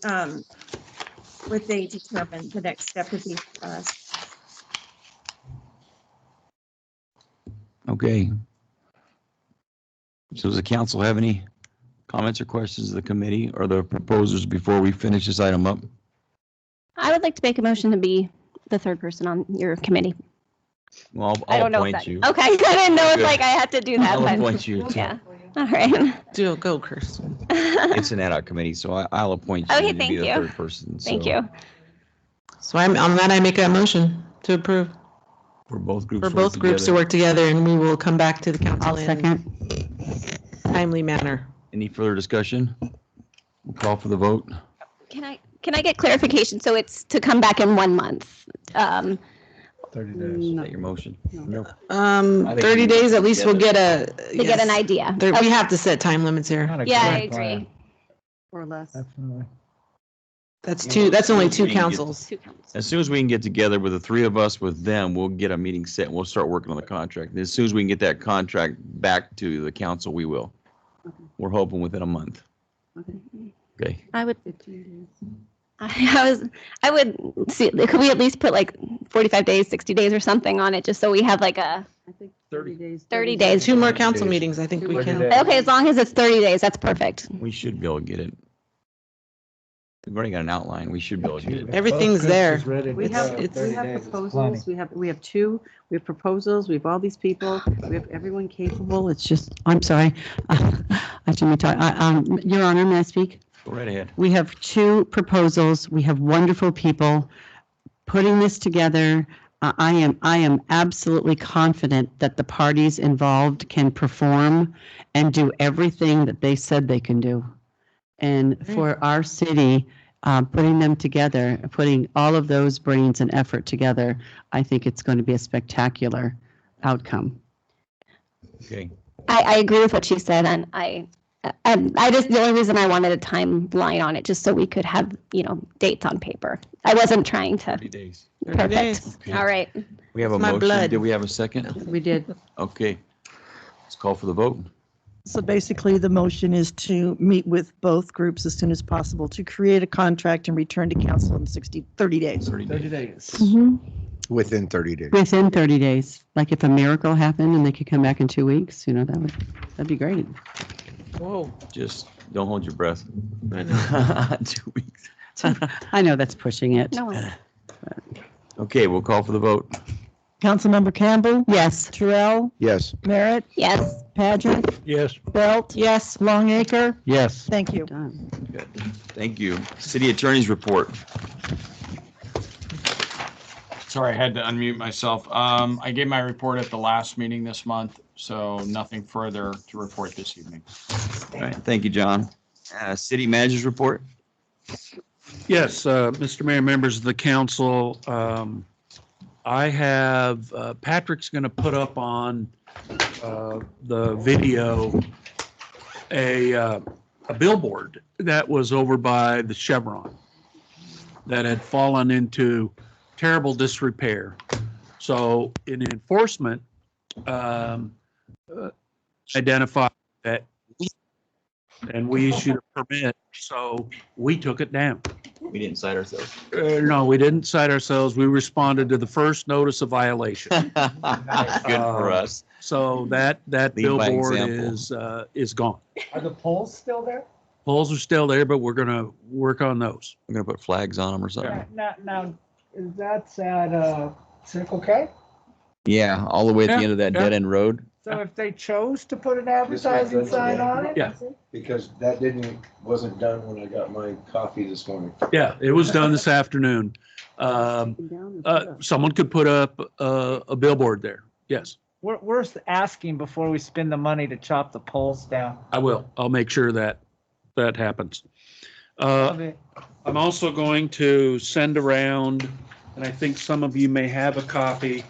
[SPEAKER 18] determine the next step would be for us.
[SPEAKER 2] Okay. So does the council have any comments or questions of the committee or the proposers before we finish this item up?
[SPEAKER 17] I would like to make a motion to be the third person on your committee.
[SPEAKER 2] Well,
[SPEAKER 17] I
[SPEAKER 2] I'll
[SPEAKER 17] don't know if
[SPEAKER 2] appoint
[SPEAKER 17] that,
[SPEAKER 2] you.
[SPEAKER 17] okay, I didn't know if
[SPEAKER 2] Good.
[SPEAKER 17] like I had to do that.
[SPEAKER 2] I'll
[SPEAKER 17] but-
[SPEAKER 2] appoint you.
[SPEAKER 17] Yeah, all right.
[SPEAKER 19] Go, Kirsten.
[SPEAKER 2] It's an ad hoc committee, so I'll appoint you
[SPEAKER 17] Okay,
[SPEAKER 2] to
[SPEAKER 17] thank
[SPEAKER 2] be the
[SPEAKER 17] you.
[SPEAKER 2] third person.
[SPEAKER 17] Thank
[SPEAKER 2] So
[SPEAKER 17] you.
[SPEAKER 19] So on that, I make a motion to approve
[SPEAKER 2] For both groups.
[SPEAKER 19] for
[SPEAKER 2] to
[SPEAKER 19] both
[SPEAKER 2] work
[SPEAKER 19] groups to
[SPEAKER 2] together.
[SPEAKER 19] work together, and we will come back to the council
[SPEAKER 16] I'll
[SPEAKER 19] in
[SPEAKER 16] second.
[SPEAKER 19] a timely manner.
[SPEAKER 2] Any further discussion? We'll call for the vote.
[SPEAKER 17] Can I get clarification? So it's to come back in 1 month.
[SPEAKER 10] 30 days.
[SPEAKER 2] Is that your motion?
[SPEAKER 10] Nope.
[SPEAKER 19] 30 days, at least we'll get
[SPEAKER 17] To get an idea.
[SPEAKER 19] We have to set time limits here.
[SPEAKER 17] Yeah, I agree.
[SPEAKER 16] Or less.
[SPEAKER 10] Definitely.
[SPEAKER 19] That's only two
[SPEAKER 2] We can get-
[SPEAKER 19] councils.
[SPEAKER 17] 2 councils.
[SPEAKER 2] As soon as we can get together with the three of us with them, we'll get a meeting set and we'll start working on the contract. And as soon as we can get that contract back to the council, we will.
[SPEAKER 16] Okay.
[SPEAKER 2] We're hoping within a month.
[SPEAKER 16] Okay.
[SPEAKER 2] Okay.
[SPEAKER 17] I would.
[SPEAKER 16] 15 days.
[SPEAKER 17] I would see. Could we at least put like 45 days, 60 days, or something on it, just so we have like a
[SPEAKER 16] I think 30 days.
[SPEAKER 17] 30 days.
[SPEAKER 19] Two more council
[SPEAKER 10] days.
[SPEAKER 19] meetings, I think we
[SPEAKER 10] 30
[SPEAKER 19] can.
[SPEAKER 10] days.
[SPEAKER 17] Okay, as long as it's 30 days, that's perfect.
[SPEAKER 2] We should be able to get it. We've already got an outline. We should be able to get it.
[SPEAKER 19] Everything's there.
[SPEAKER 16] We have, we have proposals, we have two, we have proposals, we have all these people, we have everyone capable, it's just, I'm sorry. I shouldn't be talking, Your Honor, may I speak?
[SPEAKER 2] Go right ahead.
[SPEAKER 16] We have two proposals, we have wonderful people putting this together. I am absolutely confident that the parties involved can perform and do everything that they said they can do. And for our city, putting them together, putting all of those brains and effort together, I think it's going to be a spectacular outcome.
[SPEAKER 2] Okay.
[SPEAKER 17] I agree with what she said, and I just, the only reason I wanted a timeline on it, just so we could have, dates on paper. I wasn't trying to.
[SPEAKER 2] 30 days.
[SPEAKER 19] 30
[SPEAKER 17] Perfect.
[SPEAKER 19] days.
[SPEAKER 2] Okay.
[SPEAKER 17] All right.
[SPEAKER 2] We have a
[SPEAKER 19] It's my
[SPEAKER 2] motion.
[SPEAKER 19] blood.
[SPEAKER 2] Did we have a second?
[SPEAKER 16] We did.
[SPEAKER 2] Okay. Let's call for the vote.
[SPEAKER 11] So basically, the motion is to meet with both groups as soon as possible to create a contract and return to council in 30 days.
[SPEAKER 2] 30 days.
[SPEAKER 16] Mhm.
[SPEAKER 14] Within 30 days.
[SPEAKER 16] Within 30 days. Like if a miracle happened and they could come back in 2 weeks, that'd be great.
[SPEAKER 19] Whoa.
[SPEAKER 2] Just don't hold your breath.
[SPEAKER 19] I know.
[SPEAKER 2] 2 weeks.
[SPEAKER 16] I know that's pushing it.
[SPEAKER 17] No.
[SPEAKER 2] Okay, we'll call for the vote.
[SPEAKER 11] Councilmember Campbell,
[SPEAKER 16] Yes.
[SPEAKER 11] Terrell,
[SPEAKER 14] Yes.
[SPEAKER 11] Merritt,
[SPEAKER 17] Yes.
[SPEAKER 11] Paget,
[SPEAKER 15] Yes.
[SPEAKER 11] Belt,
[SPEAKER 19] Yes.
[SPEAKER 11] Longacre.
[SPEAKER 15] Yes.
[SPEAKER 11] Thank you.
[SPEAKER 16] Done.
[SPEAKER 2] Good. Thank you. City Attorney's report.
[SPEAKER 1] Sorry, I had to unmute myself. I gave my report at the last meeting this month, so nothing further to report this evening.
[SPEAKER 2] All right, thank you, John. City manager's report.
[SPEAKER 13] Yes, Mr. Mayor, members of the council, I have, Patrick's going to put up on the video a billboard that was over by the Chevron that had fallen into terrible disrepair. So in enforcement, identified that, and we issued a permit, so we took it down.
[SPEAKER 2] We didn't cite ourselves.
[SPEAKER 13] No, we didn't cite ourselves. We responded to the first notice of violation.
[SPEAKER 2] Good for us.
[SPEAKER 13] So that
[SPEAKER 2] Lead by
[SPEAKER 13] billboard
[SPEAKER 2] example.
[SPEAKER 13] is gone.
[SPEAKER 4] Are the poles still there?
[SPEAKER 13] Poles are still there, but we're gonna work on those.
[SPEAKER 2] I'm gonna put flags on them or something.
[SPEAKER 4] Now, is that at Circle K?
[SPEAKER 2] Yeah, all the way at the
[SPEAKER 13] Yeah,
[SPEAKER 2] end of that
[SPEAKER 13] yeah.
[SPEAKER 2] dead end road.
[SPEAKER 4] So if they chose to put an advertising sign on it?
[SPEAKER 13] Yeah,
[SPEAKER 14] Because that wasn't done when I got my coffee this morning.
[SPEAKER 13] yeah, it was done this afternoon. Someone could put up a billboard there. Yes,
[SPEAKER 4] We're asking before we spend the money to chop the poles down.
[SPEAKER 13] I will. I'll make sure that happens.
[SPEAKER 4] Okay.
[SPEAKER 13] I'm also going to send around, and I think some of you may have a copy,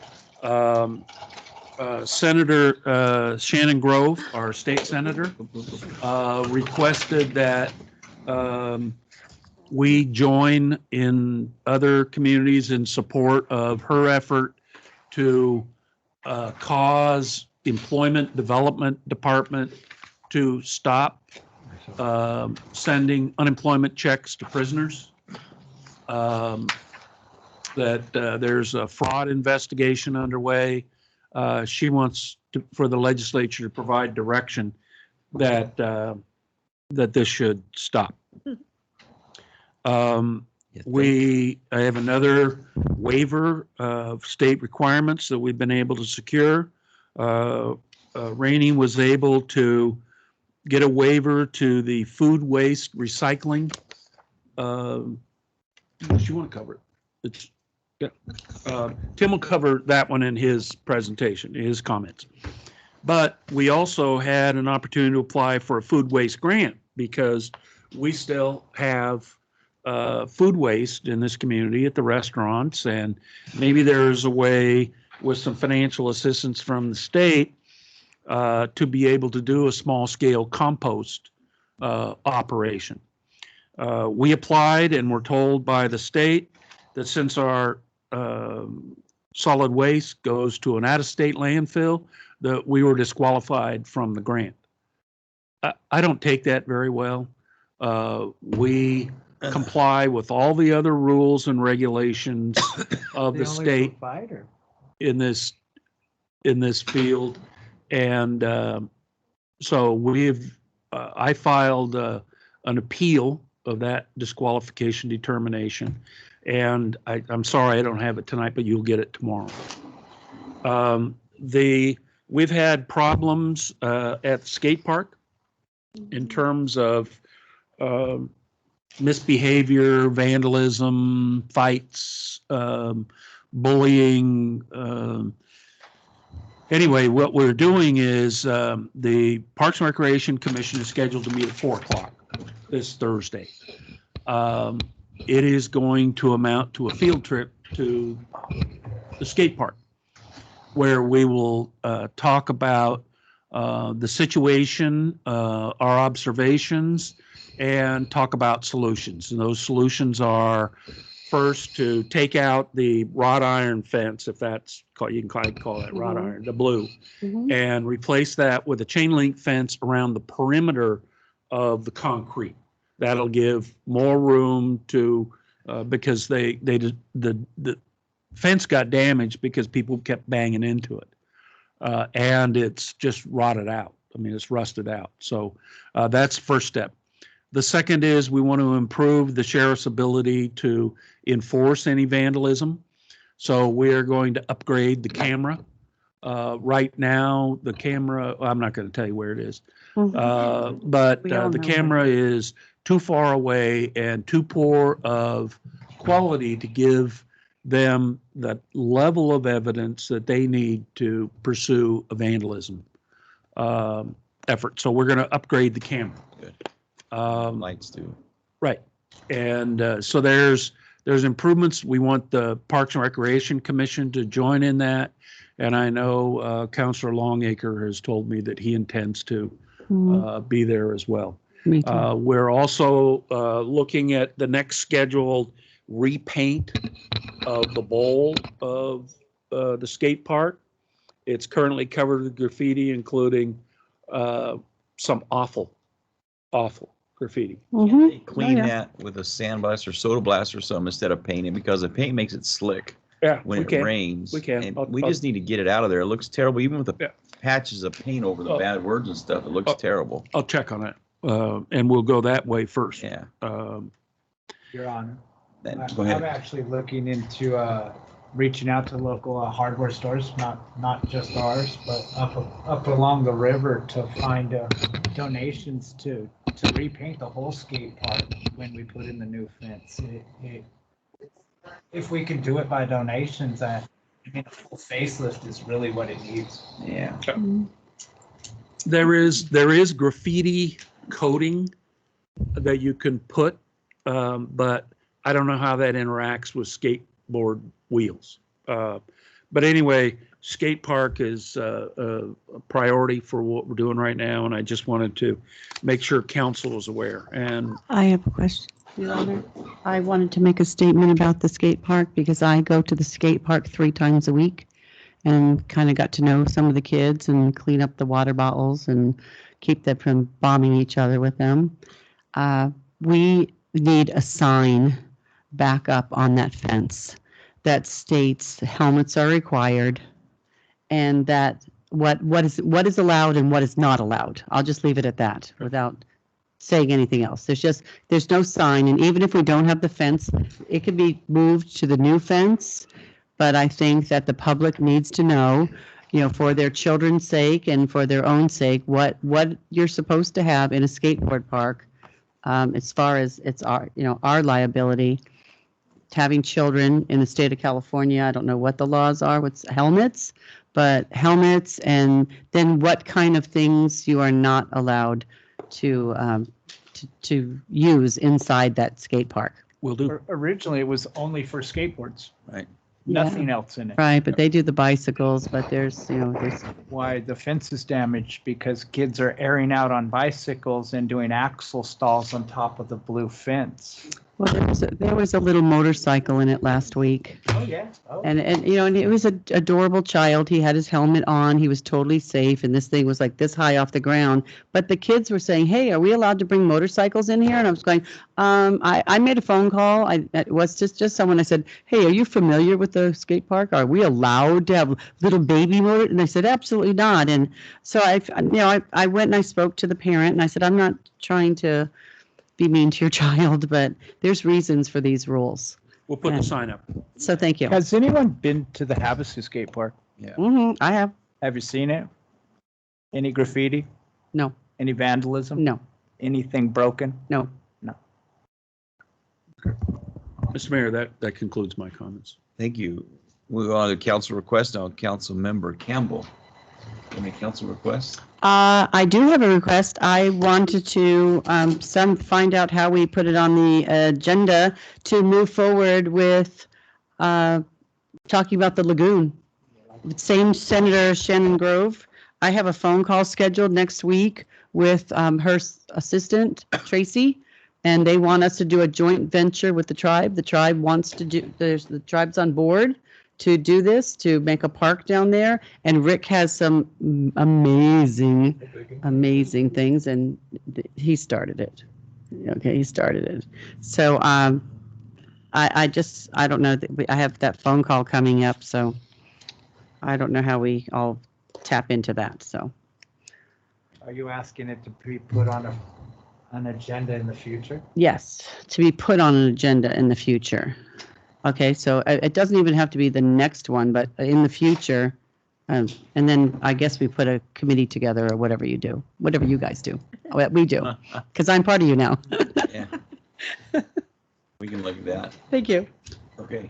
[SPEAKER 13] Senator Shannon Grove, our state senator, requested that we join in other communities in support of her effort to cause Employment Development Department to stop sending unemployment checks to prisoners. That there's a fraud investigation underway. She wants for the legislature to provide direction that that this should stop. I have another waiver of state requirements that we've been able to secure. Rainey was able to get a waiver to the food waste recycling. Do you want to cover it? It's, yeah. Tim will cover that one in his presentation, his comments. But we also had an opportunity to apply for a food waste grant because we still have food waste in this community at the restaurants, and maybe there's a way with some financial assistance from the state to be able to do a small scale compost operation. We applied and were told by the state that since our solid waste goes to an out-of-state landfill, that we were disqualified from the grant. I don't take that very well. We comply with all the other rules and regulations of the state in this field, and so I filed an appeal of that disqualification determination, and I'm sorry I don't have it tonight, but you'll get it tomorrow. We've had problems at the skate park in terms of misbehavior, vandalism, fights, bullying. Anyway, what we're doing is the Parks and Recreation Commission is scheduled to meet at 4 o'clock this Thursday. It is going to amount to a field trip to the skate park, where we will talk about the situation, our observations, and talk about solutions. And those solutions are, first, to take out the wrought iron fence, if that's called, you can call that wrought iron, the blue, and replace that with a chain link fence around the perimeter of the concrete. That'll give more room to, because the fence got damaged because people kept banging into it. And it's just rotted out. I mean, it's rusted out. So that's the first step. The second is we want to improve the sheriff's ability to enforce any vandalism. So we're going to upgrade the camera. Right now, the camera, I'm not going to tell you where it is, but the camera is too far away and too poor of quality to give them the level of evidence that they need to pursue a vandalism effort. So we're going to upgrade the camera.
[SPEAKER 2] Lights too.
[SPEAKER 13] Right. And so there's improvements. We want the Parks and Recreation Commission to join in that. And I know Councilor Longacre has told me that he intends to be there as well.
[SPEAKER 16] Me too.
[SPEAKER 13] We're also looking at the next scheduled repaint of the bowl of the skate park. It's currently covered with graffiti, including some awful graffiti.
[SPEAKER 2] They clean that with a sandblast or soda blast or something instead of painting, because the paint makes it slick.
[SPEAKER 13] Yeah,
[SPEAKER 2] when
[SPEAKER 13] we
[SPEAKER 2] it
[SPEAKER 13] can.
[SPEAKER 2] rains.
[SPEAKER 13] We can.
[SPEAKER 2] And
[SPEAKER 13] I'll-
[SPEAKER 2] we
[SPEAKER 13] I'll-
[SPEAKER 2] just need to get it out of there. It looks terrible, even with the patches of paint over the
[SPEAKER 13] Oh.
[SPEAKER 2] bad words and stuff. It looks terrible.
[SPEAKER 13] I'll check on it, and we'll go that way first.
[SPEAKER 2] Yeah.
[SPEAKER 10] Your Honor.
[SPEAKER 2] Go ahead.
[SPEAKER 10] I'm actually looking into reaching out to local hardware stores, not just ours, but up along the river to find donations to repaint the whole skate park when we put in the new fence. If we can do it by donations, I mean, a full facelift is really what it needs.
[SPEAKER 2] Yeah.
[SPEAKER 13] There is graffiti coating that you can put, but I don't know how that interacts with skateboard wheels. But anyway, skate park is a priority for what we're doing right now, and I just wanted to make sure council is aware. And
[SPEAKER 16] I have a question, Your Honor. I wanted to make a statement about the skate park because I go to the skate park 3 times a week and kind of got to know some of the kids and clean up the water bottles and keep them from bombing each other with them. We need a sign back up on that fence that states helmets are required and that what is allowed and what is not allowed. I'll just leave it at that without saying anything else. There's no sign, and even if we don't have the fence, it could be moved to the new fence. But I think that the public needs to know, for their children's sake and for their own sake, what you're supposed to have in a skateboard park, as far as it's our liability. Having children in the state of California, I don't know what the laws are with helmets, but helmets, and then what kind of things you are not allowed to use inside that skate park.
[SPEAKER 13] Will do.
[SPEAKER 10] Originally, it was only for skateboards.
[SPEAKER 2] Right.
[SPEAKER 10] Nothing else in it.
[SPEAKER 16] Right, but they do the bicycles, but there's
[SPEAKER 10] Why the fence is damaged, because kids are airing out on bicycles and doing axle stalls on top of the blue fence.
[SPEAKER 16] well, there was a little motorcycle in it last week.
[SPEAKER 10] Oh, yeah. Oh.
[SPEAKER 16] And it was an adorable child. He had his helmet on. He was totally safe. And this thing was like this high off the ground. But the kids were saying, "Hey, are we allowed to bring motorcycles in here?" And I was going, I made a phone call. It was just someone. I said, "Hey, are you familiar with the skate park? Are we allowed to have little baby motor?" And they said, "Absolutely not." And so I went and I spoke to the parent and I said, "I'm not trying to be mean to your child, but there's reasons for these rules."
[SPEAKER 13] We'll put the sign up.
[SPEAKER 16] So thank you.
[SPEAKER 10] Has anyone been to the Havasu skate park?
[SPEAKER 2] Yeah.
[SPEAKER 16] I have.
[SPEAKER 10] Have you seen it? Any graffiti?
[SPEAKER 16] No.
[SPEAKER 10] Any vandalism?
[SPEAKER 16] No.
[SPEAKER 10] Anything broken?
[SPEAKER 16] No.
[SPEAKER 10] No.
[SPEAKER 13] Mr. Mayor, that concludes my comments.
[SPEAKER 2] Thank you. We go on to council request now. Council member Campbell. Any council requests?
[SPEAKER 16] I do have a request. I wanted to find out how we put it on the agenda to move forward with talking about the lagoon. Same Senator Shannon Grove. I have a phone call scheduled next week with her assistant, Tracy, and they want us to do a joint venture with the tribe. The tribe wants to do, the tribe's on board to do this, to make a park down there. And Rick has some amazing things, and he started it. Okay, he started it. So I don't know. I have that phone call coming up, so I don't know how we all tap into that. So.
[SPEAKER 10] Are you asking it to be put on an agenda in the future?
[SPEAKER 16] Yes, to be put on an agenda in the future. Okay, so it doesn't even have to be the next one, but in the future. And then I guess we put a committee together or whatever you do, whatever you guys do. We do, because I'm part of you now.
[SPEAKER 2] Yeah. We can look at that.
[SPEAKER 16] Thank you.
[SPEAKER 2] Okay.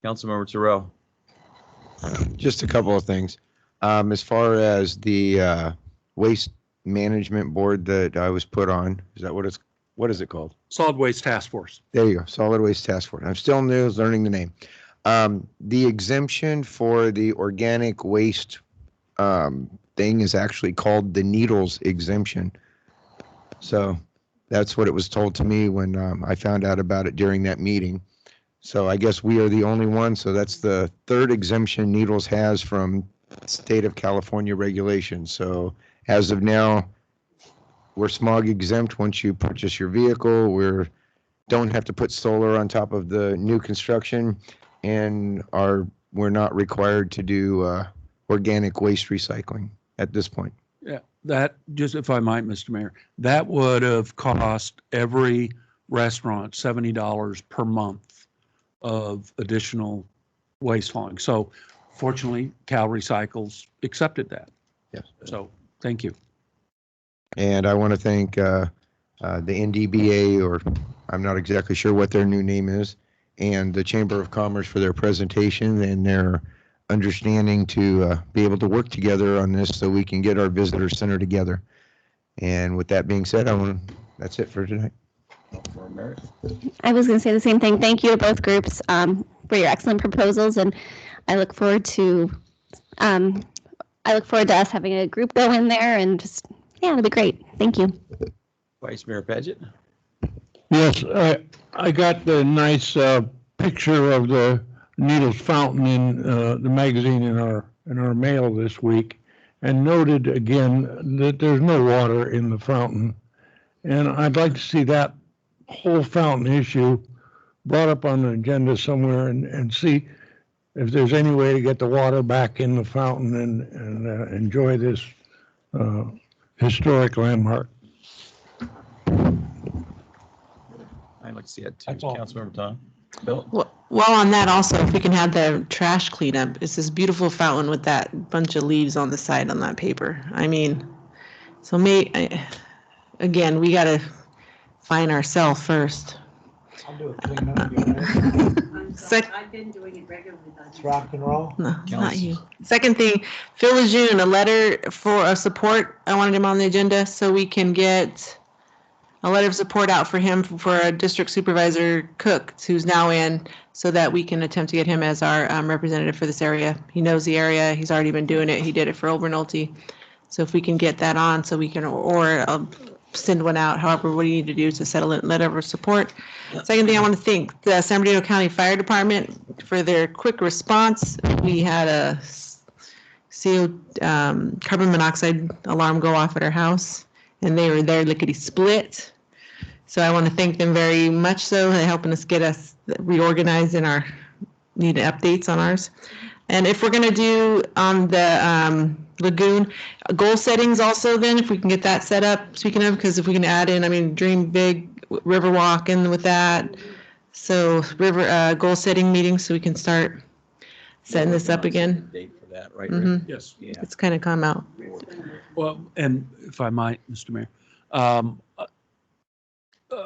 [SPEAKER 2] Councilmember Terrell.
[SPEAKER 14] Just a couple of things. As far as the waste management board that I was put on, is that what is it called?
[SPEAKER 13] Solid Waste Task Force.
[SPEAKER 14] There you go, Solid Waste Task Force. I'm still new, learning the name. The exemption for the organic waste thing is actually called the Needles exemption. So that's what it was told to me when I found out about it during that meeting. So I guess we are the only one. So that's the third exemption Needles has from state of California regulations. So as of now, we're smog exempt once you purchase your vehicle. Don't have to put solar on top of the new construction, and we're not required to do organic waste recycling at this point.
[SPEAKER 13] Yeah, that, just if I might, Mr. Mayor, that would have cost every restaurant $70 per month of additional waste hauling. So fortunately, Cal Recycles accepted that.
[SPEAKER 14] Yes.
[SPEAKER 13] So thank you.
[SPEAKER 14] And I want to thank the NDBA, or I'm not exactly sure what their new name is, and the Chamber of Commerce for their presentation and their understanding to be able to work together on this so we can get our visitor center together. And with that being said, that's it for tonight.
[SPEAKER 17] I was going to say the same thing. Thank you to both groups for your excellent proposals, and I look forward to us having a group go in there and just, yeah, it'll be great. Thank you.
[SPEAKER 2] Vice Mayor Paget.
[SPEAKER 15] Yes, I got the nice picture of the Needles fountain in the magazine in our mail this week, and noted again that there's no water in the fountain. And I'd like to see that whole fountain issue brought up on the agenda somewhere and see if there's any way to get the water back in the fountain and enjoy this historic landmark.
[SPEAKER 2] I'd like to see that too. Councilmember Tom. Bill?
[SPEAKER 19] Well, on that also, if we can have the trash cleanup, it's this beautiful fountain with that bunch of leaves on the side on that paper. I mean, so again, we got to find ourselves first.
[SPEAKER 6] I'll do a cleanup.
[SPEAKER 16] I've been doing it regularly.
[SPEAKER 6] It's rock and roll.
[SPEAKER 19] No, not you. Second thing, Phil Lejeune, a letter for support. I wanted him on the agenda so we can get a letter of support out for him for a district supervisor Cook, who's now in, so that we can attempt to get him as our representative for this area. He knows the area. He's already been doing it. He did it for Obernolte. So if we can get that on, so we can, or send one out, however, what do you need to do to settle it, letter of support. Second thing, I want to thank the San Bernardino County Fire Department for their quick response. We had a carbon monoxide alarm go off at our house, and they were there lickety split. So I want to thank them very much so. They're helping us get us reorganized in our need updates on ours. And if we're going to do on the lagoon, goal settings also then, if we can get that set up, speaking of, because if we can add in, I mean, dream big, river walk in with that. So river goal setting meetings so we can start setting this up again.
[SPEAKER 2] Date for that, right?
[SPEAKER 19] Mhm.
[SPEAKER 13] Yes.
[SPEAKER 2] Yeah.
[SPEAKER 19] It's kind of come out.
[SPEAKER 13] Well, and if I might, Mr. Mayor,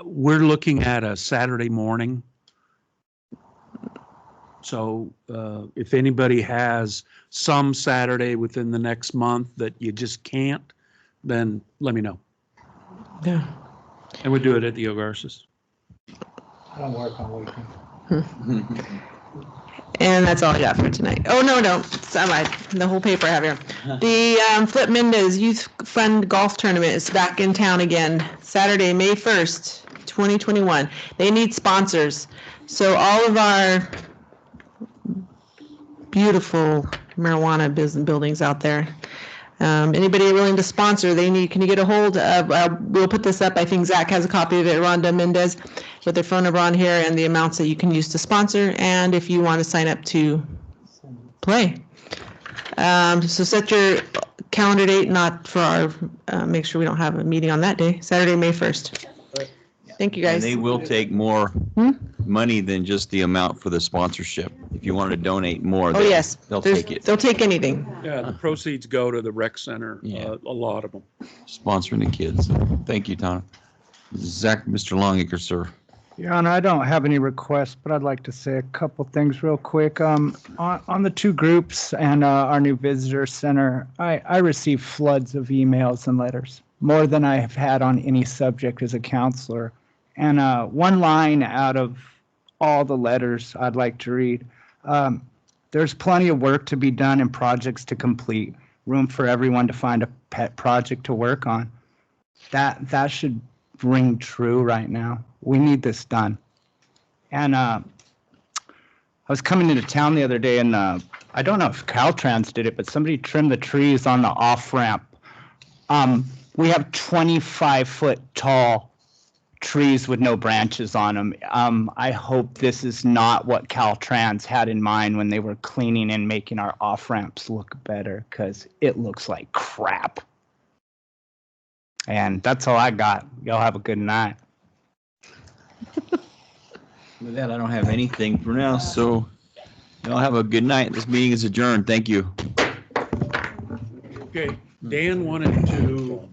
[SPEAKER 13] we're looking at a Saturday morning. So if anybody has some Saturday within the next month that you just can't, then let me know.
[SPEAKER 19] Yeah.
[SPEAKER 13] And we do it at the Ogarsis.
[SPEAKER 6] I don't work on weekends.
[SPEAKER 19] And that's all I got for tonight. Oh, no, it's all right. The whole paper I have here. The Flip Mendez Youth Fund Golf Tournament is back in town again, Saturday, May 1st, 2021. They need sponsors. So all of our beautiful marijuana buildings out there, anybody willing to sponsor, can you get a hold of, we'll put this up, I think Zach has a copy of it, Rhonda Mendez, with their phone number on here and the amounts that you can use to sponsor, and if you want to sign up to play. So set your calendar date, not for our, make sure we don't have a meeting on that day, Saturday, May 1st. Thank you, guys.
[SPEAKER 2] And they will take more money than just the amount for the sponsorship. If you want to donate more,
[SPEAKER 19] Oh, yes.
[SPEAKER 2] they'll take it.
[SPEAKER 19] They'll take anything.
[SPEAKER 13] Yeah, the proceeds go to the rec center,
[SPEAKER 2] Yeah.
[SPEAKER 13] a lot of them.
[SPEAKER 2] Sponsoring the kids. Thank you, Tom. Zach, Mr. Longacre, sir.
[SPEAKER 10] Your Honor, I don't have any requests, but I'd like to say a couple things real quick. On the two groups and our new visitor center, I received floods of emails and letters, more than I have had on any subject as a counselor. And one line out of all the letters I'd like to read. There's plenty of work to be done and projects to complete, room for everyone to find a pet project to work on. That should ring true right now. We need this done. And I was coming into town the other day, and I don't know if Caltrans did it, but somebody trimmed the trees on the off-ramp. We have 25-foot tall trees with no branches on them. I hope this is not what Caltrans had in mind when they were cleaning and making our off-ramps look better, because it looks like crap. And that's all I got. Y'all have a good night.
[SPEAKER 2] With that, I don't have anything for now, so y'all have a good night. This meeting is adjourned. Thank you.
[SPEAKER 13] Okay, Dan wanted to